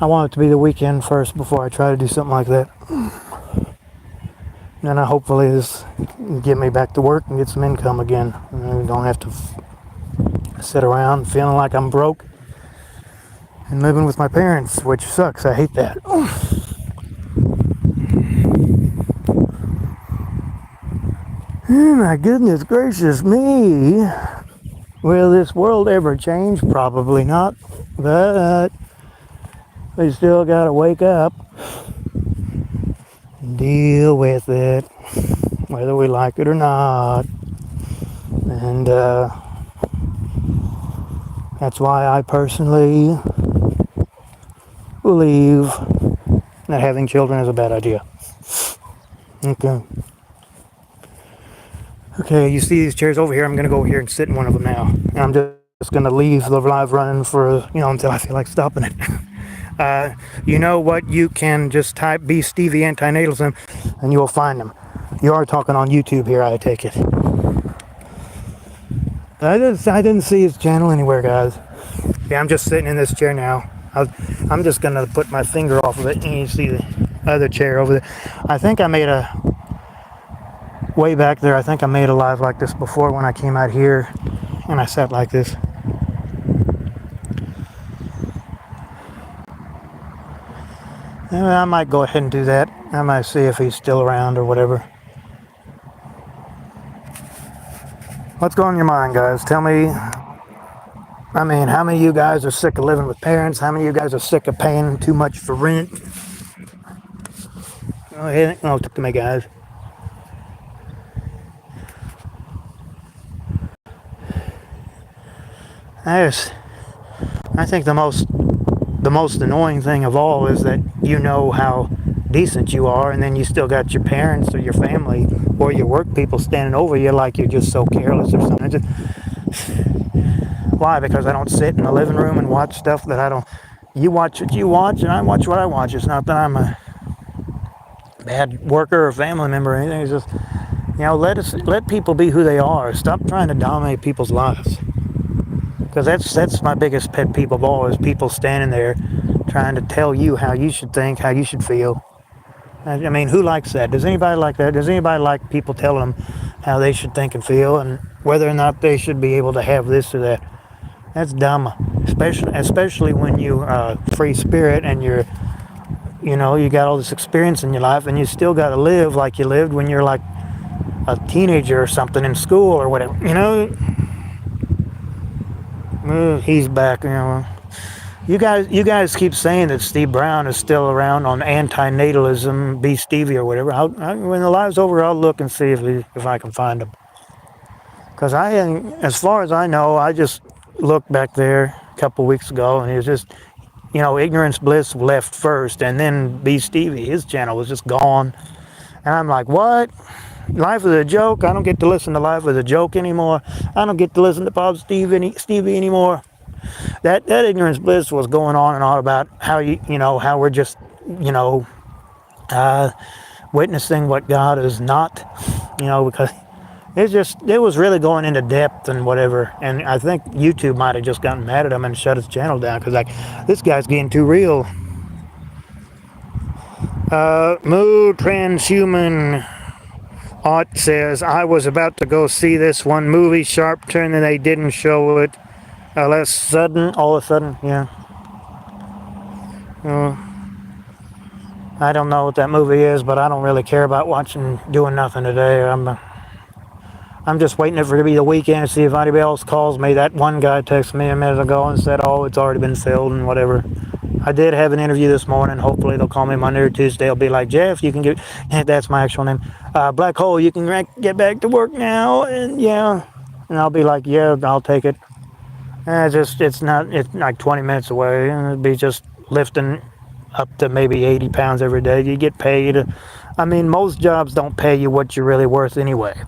I want it to be the weekend first before I try to do something like that. And hopefully this will get me back to work and get some income again. And I don't have to sit around feeling like I'm broke and living with my parents, which sucks. I hate that. Oh my goodness gracious me. Will this world ever change? Probably not. But we still gotta wake up and deal with it, whether we like it or not. And that's why I personally believe that having children is a bad idea. Okay. Okay, you see these chairs over here? I'm gonna go over here and sit in one of them now. And I'm just gonna leave the live running for, until I feel like stopping it. You know what? You can just type B Stevie antinatalism and you will find them. You are talking on YouTube here, I take it. I didn't see his channel anywhere, guys. Yeah, I'm just sitting in this chair now. I'm just gonna put my finger off of it, and you see the other chair over there. I think I made a way back there. I think I made a live like this before when I came out here, and I sat like this. I might go ahead and do that. I might see if he's still around or whatever. What's going on in your mind, guys? Tell me. I mean, how many of you guys are sick of living with parents? How many of you guys are sick of paying too much for rent? Go ahead. Oh, talk to me, guys. I think the most annoying thing of all is that you know how decent you are, and then you still got your parents or your family or your work people standing over you like you're just so careless or something. Why? Because I don't sit in the living room and watch stuff that I don't. You watch what you watch, and I watch what I watch. It's not that I'm a bad worker or family member or anything. It's just, let people be who they are. Stop trying to dominate people's lives. Because that's my biggest pet peeve of all, is people standing there trying to tell you how you should think, how you should feel. I mean, who likes that? Does anybody like that? Does anybody like people telling them how they should think and feel, and whether or not they should be able to have this or that? That's dumb, especially when you free spirit and you got all this experience in your life, and you still got to live like you lived when you're like a teenager or something in school or whatever. He's back. You guys keep saying that Steve Brown is still around on antinatalism, B Stevie or whatever. When the live's over, I'll look and see if I can find him. Because as far as I know, I just looked back there a couple weeks ago, and he was just, Ignorance Bliss left first, and then B Stevie, his channel was just gone. And I'm like, what? Life is a joke? I don't get to listen to Life is a Joke anymore. I don't get to listen to Bob Stevie anymore. That Ignorance Bliss was going on and on about how how we're just witnessing what God is not, because it was really going into depth and whatever. And I think YouTube might have just gotten mad at him and shut his channel down, because this guy's getting too real. Moo Transhuman Art says, I was about to go see this one movie, Sharp Turn, and they didn't show it. All of a sudden, yeah. I don't know what that movie is, but I don't really care about doing nothing today. I'm just waiting for it to be the weekend to see if anybody else calls me. That one guy texted me a minute ago and said, oh, it's already been filled and whatever. I did have an interview this morning. Hopefully they'll call me Monday or Tuesday. I'll be like, Jeff, you can get, that's my actual name. Black Hole, you can get back to work now. And yeah. And I'll be like, yeah, I'll take it. It's like 20 minutes away. And it'll be just lifting up to maybe 80 pounds every day. You get paid. I mean, most jobs don't pay you what you're really worth anyway.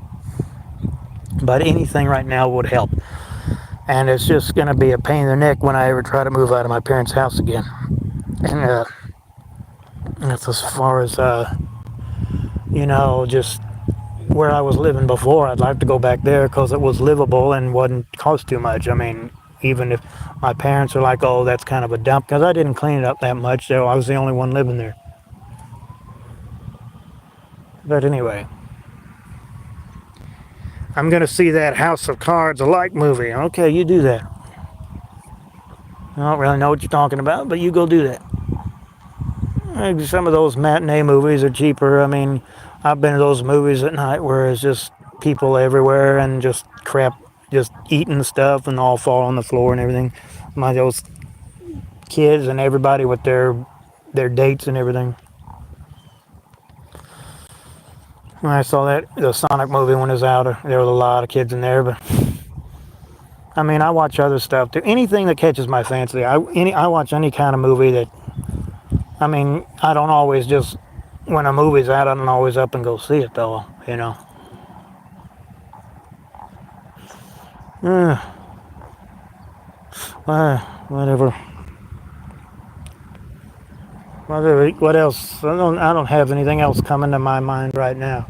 But anything right now would help. And it's just going to be a pain in the neck when I ever try to move out of my parents' house again. And that's as far as, just where I was living before. I'd like to go back there because it was livable and wouldn't cost too much. I mean, even if my parents are like, oh, that's kind of a dump, because I didn't clean it up that much, so I was the only one living there. But anyway, I'm going to see that House of Cards alike movie. Okay, you do that. I don't really know what you're talking about, but you go do that. Some of those matinee movies are cheaper. I mean, I've been to those movies at night where it's just people everywhere and just crap, just eating stuff and all fall on the floor and everything. Those kids and everybody with their dates and everything. When I saw the Sonic movie when it was out, there was a lot of kids in there. But I mean, I watch other stuff too. Anything that catches my fancy. I watch any kind of movie that. I mean, I don't always just when a movie's out, I don't always up and go see it though. You know. Whatever. What else? I don't have anything else coming to my mind right now.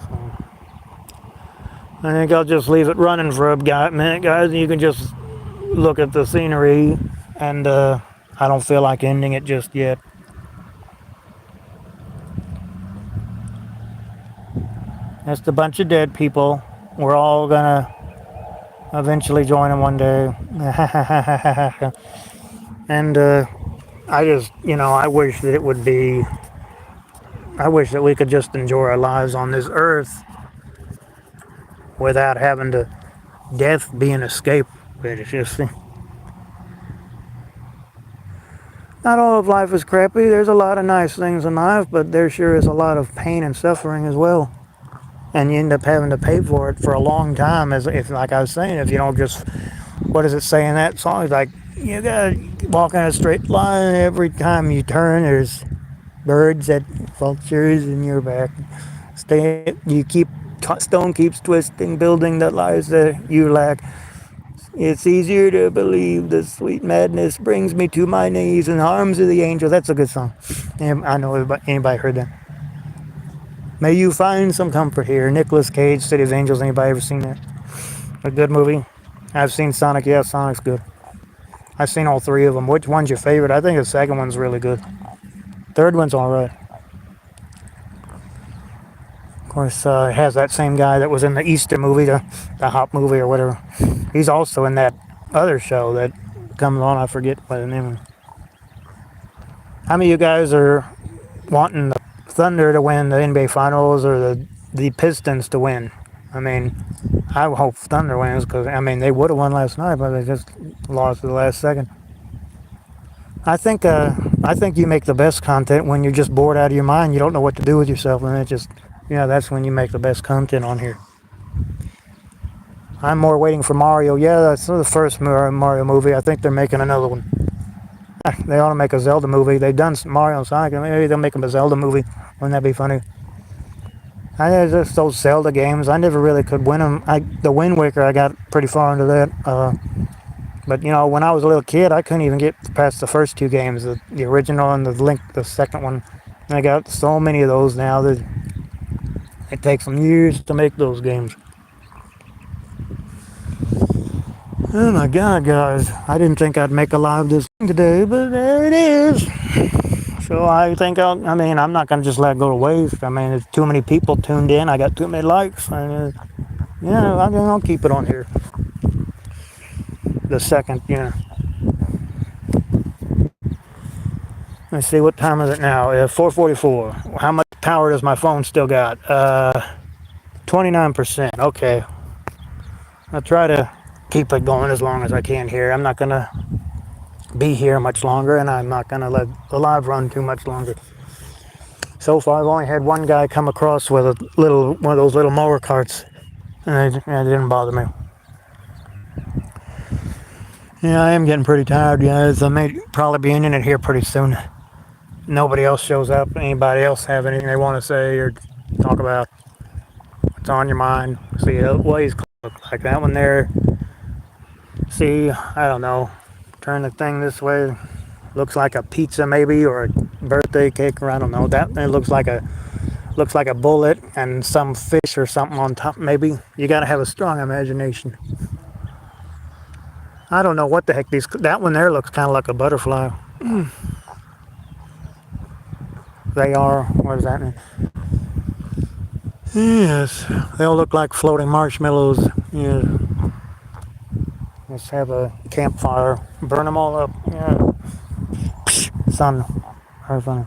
So, I think I'll just leave it running for a minute, guys. You can just look at the scenery, and I don't feel like ending it just yet. Just a bunch of dead people. We're all gonna eventually join them one day. And I just, I wish that it would be. I wish that we could just enjoy our lives on this earth without having to death be an escape. It's just not all of life is crappy. There's a lot of nice things in life, but there sure is a lot of pain and suffering as well. And you end up having to pay for it for a long time. As if, like I was saying, if you don't just, what does it say in that song? It's like you gotta walk in a straight line. Every time you turn, there's birds that vultures in your back. Stone keeps twisting, building the lies that you lack. It's easier to believe the sweet madness brings me to my knees in the arms of the angel. That's a good song. I know anybody heard that. May you find some comfort here. Nicolas Cage, City of Angels. Anybody ever seen that? A good movie. I've seen Sonic. Yeah, Sonic's good. I've seen all three of them. Which one's your favorite? I think the second one's really good. Third one's all right. Of course, it has that same guy that was in the Easter movie, the Hop movie or whatever. He's also in that other show that comes on. I forget what the name is. How many of you guys are wanting the Thunder to win the NBA Finals or the Pistons to win? I mean, I hope Thunder wins because, I mean, they would have won last night, but they just lost at the last second. I think you make the best content when you're just bored out of your mind. You don't know what to do with yourself, and it just, that's when you make the best content on here. I'm more waiting for Mario. Yeah, that's the first Mario movie. I think they're making another one. They ought to make a Zelda movie. They've done Mario and Sonic. Maybe they'll make them a Zelda movie. Wouldn't that be funny? Just those Zelda games, I never really could win them. The Wind Waker, I got pretty far into that. But when I was a little kid, I couldn't even get past the first two games, the original and the second one. And I got so many of those now that it takes some years to make those games. Oh my God, guys! I didn't think I'd make a live this today, but there it is. So I think I'm not gonna just let it go to waste. I mean, there's too many people tuned in. I got too many likes. I'll keep it on here. The second, Let's see, what time is it now? 4:44. How much power does my phone still got? 29%. Okay. I'll try to keep it going as long as I can here. I'm not gonna be here much longer, and I'm not gonna let the live run too much longer. So far, I've only had one guy come across with one of those little mower carts, and it didn't bother me. Yeah, I am getting pretty tired, guys. I may probably be ending it here pretty soon. Nobody else shows up. Anybody else have anything they want to say or talk about? What's on your mind? See, the ways look like that one there. See, I don't know. Turn the thing this way. Looks like a pizza maybe, or a birthday cake, or I don't know. That it looks like a bullet and some fish or something on top maybe. You gotta have a strong imagination. I don't know what the heck that one there looks kind of like a butterfly. They are, what does that mean? Yes, they all look like floating marshmallows. Yeah. Let's have a campfire, burn them all up. Yeah. Sun, very funny.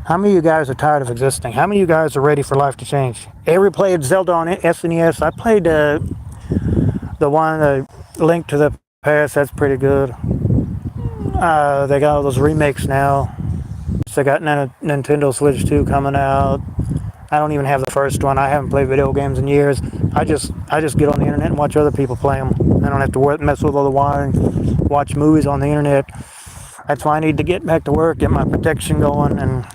How many of you guys are tired of existing? How many of you guys are ready for life to change? Ever played Zelda on SNES? I played the one, Link to the Past. That's pretty good. They got all those remakes now. So they got Nintendo Switch 2 coming out. I don't even have the first one. I haven't played video games in years. I just get on the internet and watch other people play them. I don't have to mess with all the wiring. Watch movies on the internet. That's why I need to get back to work, get my protection going, and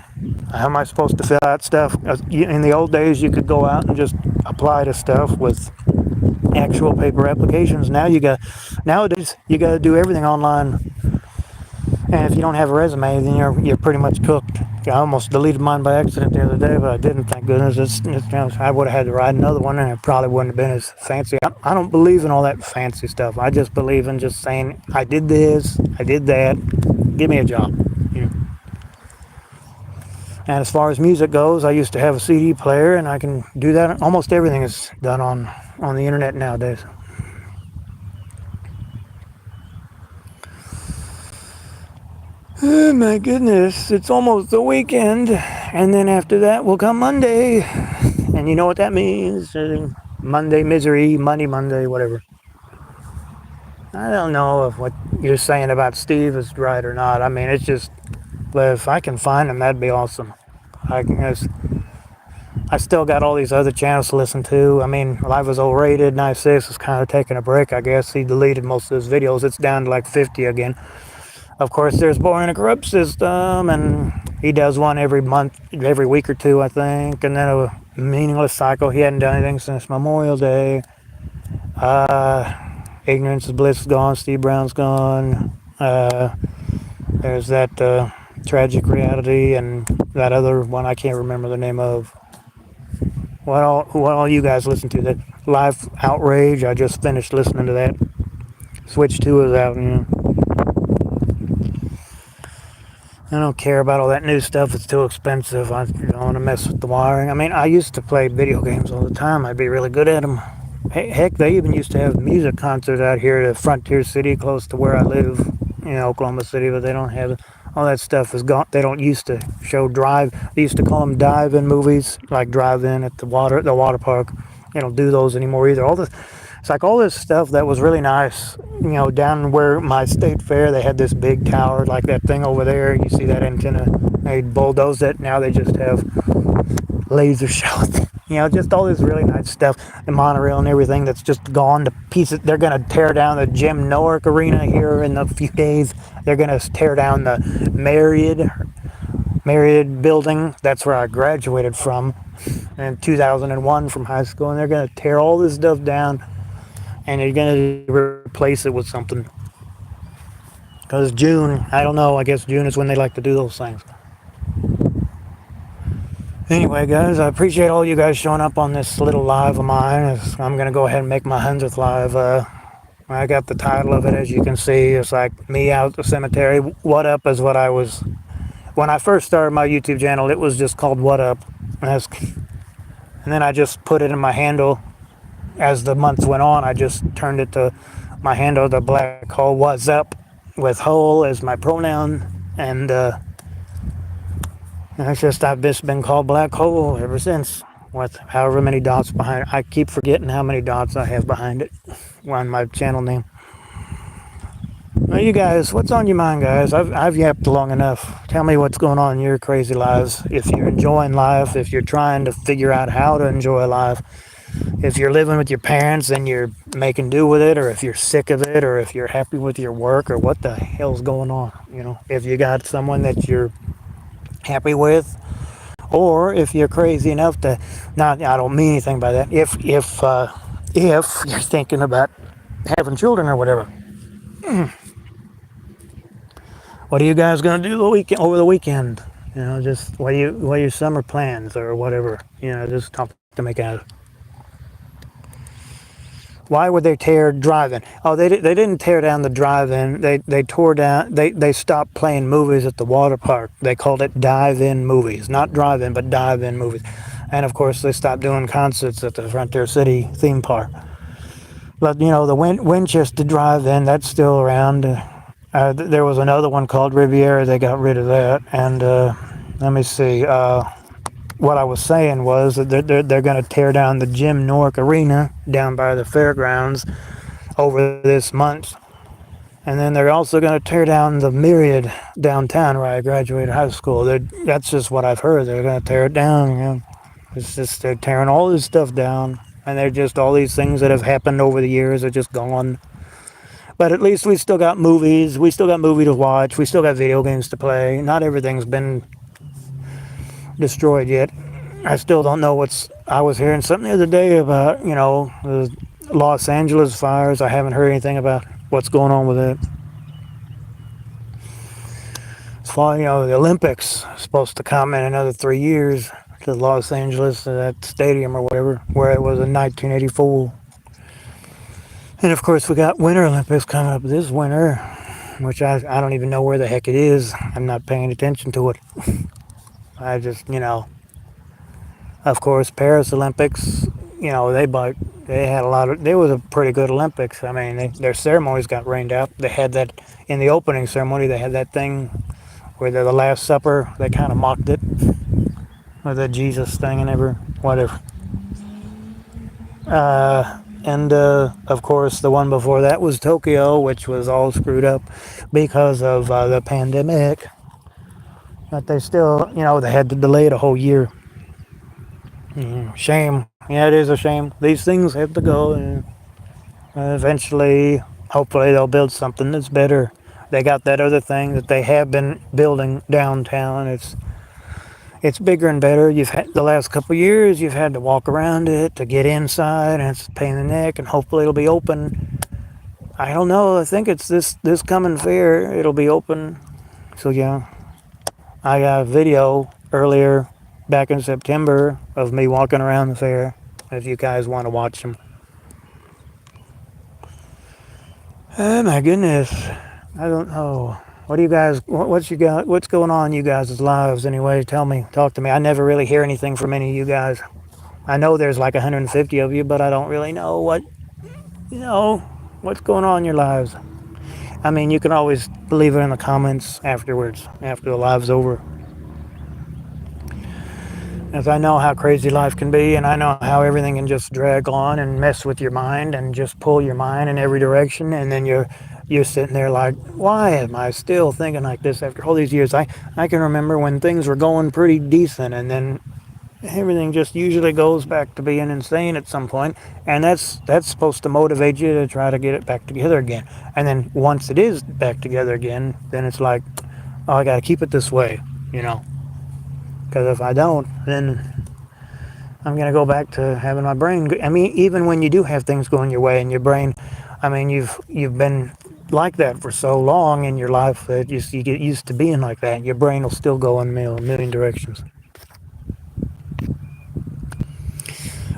how am I supposed to fill out stuff? In the old days, you could go out and just apply to stuff with actual paper applications. Nowadays you got to do everything online. And if you don't have a resume, then you're pretty much cooked. I almost deleted mine by accident the other day, but I didn't, thank goodness. I would have had to write another one, and it probably wouldn't have been as fancy. I don't believe in all that fancy stuff. I just believe in just saying, I did this, I did that, give me a job. And as far as music goes, I used to have a CD player, and I can do that. Almost everything is done on the internet nowadays. Oh my goodness, it's almost the weekend, and then after that will come Monday. And you know what that means? Monday misery, Monday, whatever. I don't know if what you're saying about Steve is right or not. I mean, it's just, if I can find him, that'd be awesome. I still got all these other channels to listen to. I mean, lifeisoverrated96 is kind of taking a break, I guess. He deleted most of his videos. It's down to like 50 again. Of course, there's Boring a Corrupt System, and he does one every month, every week or two, I think. And then a Meaningless Cycle. He hadn't done anything since Memorial Day. Ignorance is Bliss is gone. Steve Brown's gone. There's that Tragic Reality, and that other one I can't remember the name of. What all you guys listen to? That Live Outrage. I just finished listening to that. Switch 2 is out, I don't care about all that new stuff. It's too expensive. I don't want to mess with the wiring. I mean, I used to play video games all the time. I'd be really good at them. Heck, they even used to have music concerts out here at Frontier City, close to where I live, Oklahoma City, but they don't have it. All that stuff is gone. They don't used to show they used to call them dive-in movies, like drive-in at the water park. They don't do those anymore either. It's like all this stuff that was really nice, down where my state fair, they had this big tower, like that thing over there. You see that antenna? They bulldozed it. Now they just have laser shows. Just all this really nice stuff. The monorail and everything that's just gone to pieces. They're going to tear down the Jim Nowak Arena here in a few days. They're going to tear down the Marriott building. That's where I graduated from in 2001 from high school. And they're going to tear all this stuff down, and they're going to replace it with something. Because June, I don't know, I guess June is when they like to do those things. Anyway, guys, I appreciate all you guys showing up on this little live of mine. I'm going to go ahead and make my 100th live. I got the title of it, as you can see. It's like me out at the cemetery. What Up is what I was... When I first started my YouTube channel, it was just called What Up. And then I just put it in my handle. As the months went on, I just turned it to my handle, the Black Hole What's Up, with hole as my pronoun. And it's just, I've just been called Black Hole ever since, with however many dots behind it. I keep forgetting how many dots I have behind it on my channel name. Well, you guys, what's on your mind, guys? I've yapped long enough. Tell me what's going on in your crazy lives. If you're enjoying life, if you're trying to figure out how to enjoy life, if you're living with your parents and you're making do with it, or if you're sick of it, or if you're happy with your work, or what the hell's going on, if you got someone that you're happy with, or if you're crazy enough to, I don't mean anything by that, if you're thinking about having children or whatever. What are you guys gonna do over the weekend? Just what are your summer plans or whatever? Just talk to make out. Why would they tear drive-in? Oh, they didn't tear down the drive-in. They tore down. They stopped playing movies at the water park. They called it dive-in movies, not drive-in, but dive-in movies. And of course, they stopped doing concerts at the Frontier City theme park. But the Winchester Drive-In, that's still around. There was another one called Riviera. They got rid of that, and Let me see. What I was saying was that they're going to tear down the Jim Nork Arena down by the fairgrounds over this month. And then they're also going to tear down the Myriad downtown where I graduated high school. That's just what I've heard. They're going to tear it down. You know? It's just they're tearing all this stuff down. And they're just all these things that have happened over the years are just gone. But at least we still got movies. We still got movie to watch. We still got video games to play. Not everything's been destroyed yet. I still don't know what's. I was hearing something the other day about, the Los Angeles fires. I haven't heard anything about what's going on with it. As far, the Olympics are supposed to come in another 3 years to Los Angeles, to that stadium or whatever, where it was in 1984. And of course, we got Winter Olympics coming up this winter, which I don't even know where the heck it is. I'm not paying attention to it. I just, of course, Paris Olympics, they had a lot of, there was a pretty good Olympics. I mean, their ceremonies got rained out. They had that, in the opening ceremony, they had that thing where the Last Supper, they kind of mocked it with the Jesus thing and whatever. And of course, the one before that was Tokyo, which was all screwed up because of the pandemic. But they still, they had to delay it a whole year. Shame. Yeah, it is a shame. These things have to go, and eventually, hopefully, they'll build something that's better. They got that other thing that they have been building downtown. It's bigger and better. You've had the last couple of years, you've had to walk around it to get inside, and it's a pain in the neck. And hopefully, it'll be open. I don't know. I think it's this coming fair. It'll be open. So yeah, I got a video earlier back in September of me walking around the fair. If you guys want to watch them. Oh my goodness. I don't know. What do you guys, what's going on in you guys' lives anyway? Talk to me. I never really hear anything from any of you guys. I know there's like 150 of you, but I don't really know what's going on in your lives. I mean, you can always leave it in the comments afterwards, after the live's over. As I know how crazy life can be, and I know how everything can just drag on and mess with your mind and just pull your mind in every direction, and then you're sitting there like, why am I still thinking like this after all these years? I can remember when things were going pretty decent, and then everything just usually goes back to being insane at some point, and that's supposed to motivate you to try to get it back together again. And then once it is back together again, then it's like, oh, I got to keep it this way, because if I don't, then I'm going to go back to having my brain. I mean, even when you do have things going your way in your brain, I mean, you've been like that for so long in your life that you get used to being like that. Your brain will still go in a million directions.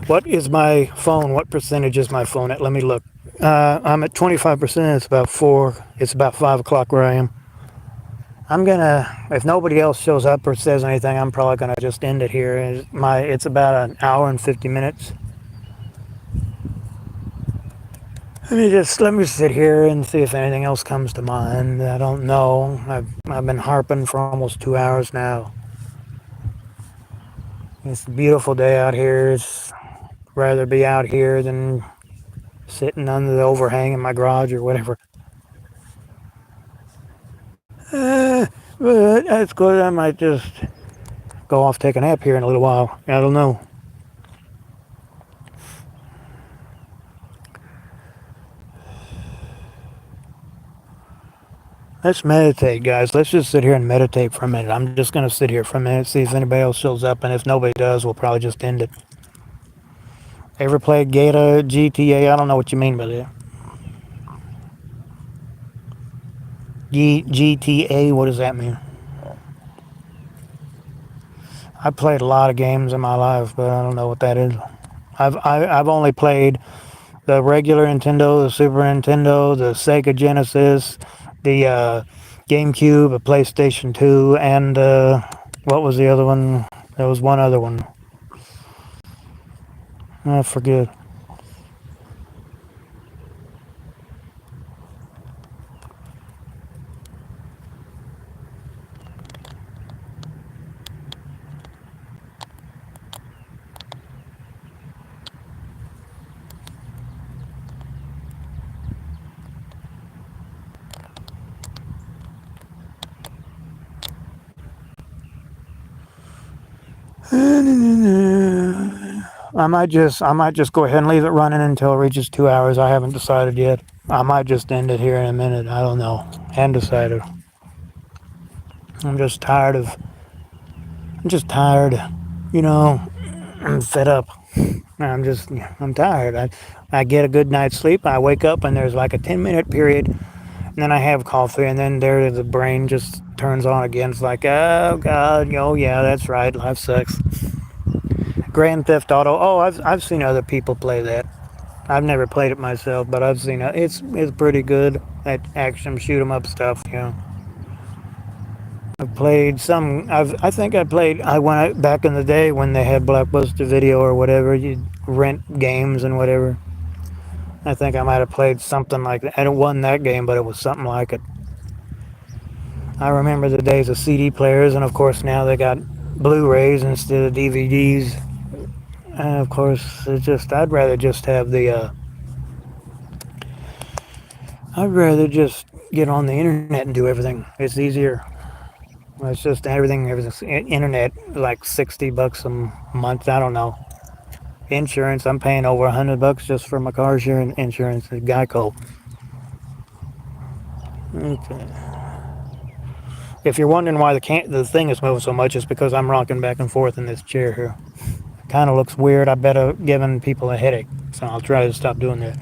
What is my phone? What percentage is my phone at? Let me look. I'm at 25%. It's about 4. It's about 5 o'clock where I am. I'm gonna, if nobody else shows up or says anything, I'm probably gonna just end it here. It's about an hour and 50 minutes. Let me sit here and see if anything else comes to mind. I don't know. I've been harping for almost 2 hours now. It's a beautiful day out here. It's rather be out here than sitting under the overhang in my garage or whatever. But that's good. I might just go off, take a nap here in a little while. I don't know. Let's meditate, guys. Let's just sit here and meditate for a minute. I'm just going to sit here for a minute, see if anybody else shows up, and if nobody does, we'll probably just end it. Ever played GTA? I don't know what you mean by that. GTA, what does that mean? I played a lot of games in my life, but I don't know what that is. I've only played the regular Nintendo, the Super Nintendo, the Sega Genesis, the GameCube, a PlayStation 2, and what was the other one? There was one other one. I forget. I might just go ahead and leave it running until it reaches 2 hours. I haven't decided yet. I might just end it here in a minute. I don't know. Hadn't decided. I'm just tired of. I'm just tired. You know, I'm fed up. I'm tired. I get a good night's sleep. I wake up and there's like a 10-minute period, and then I have coffee, and then there the brain just turns on again. It's like, oh God, oh yeah, that's right. Life sucks. Grand Theft Auto. Oh, I've seen other people play that. I've never played it myself, but I've seen it. It's pretty good. That action shoot 'em up stuff. You know. I've played some. I think I played. I went back in the day when they had Blockbuster Video or whatever. You rent games and whatever. I think I might have played something like that. I didn't won that game, but it was something like it. I remember the days of CD players, and of course now they got Blu-rays instead of DVDs. And of course, it's just I'd rather just have the. I'd rather just get on the internet and do everything. It's easier. It's just everything's internet, like $60 a month. I don't know. Insurance, I'm paying over $100 just for my car insurance at Geico. Okay. If you're wondering why the thing is moving so much, it's because I'm rocking back and forth in this chair here. It kind of looks weird. I bet I'm giving people a headache, so I'll try to stop doing that.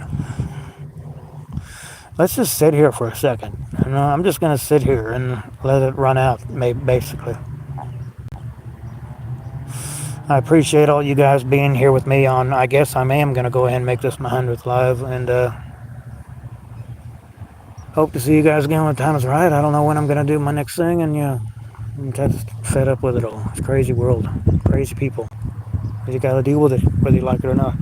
Let's just sit here for a second. I'm just gonna sit here and let it run out, basically. I appreciate all you guys being here with me on. I guess I am gonna go ahead and make this my 100th live, and hope to see you guys again when the time is right. I don't know when I'm gonna do my next thing, and yeah, I'm just fed up with it all. It's a crazy world, crazy people. You gotta deal with it, whether you like it or not.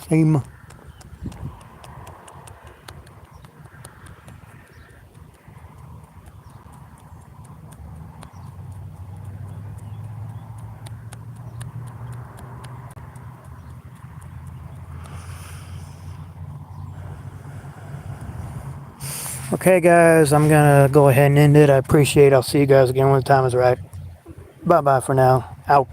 Same. Okay, guys, I'm gonna go ahead and end it. I appreciate it. I'll see you guys again when the time is right. Bye bye for now. Out.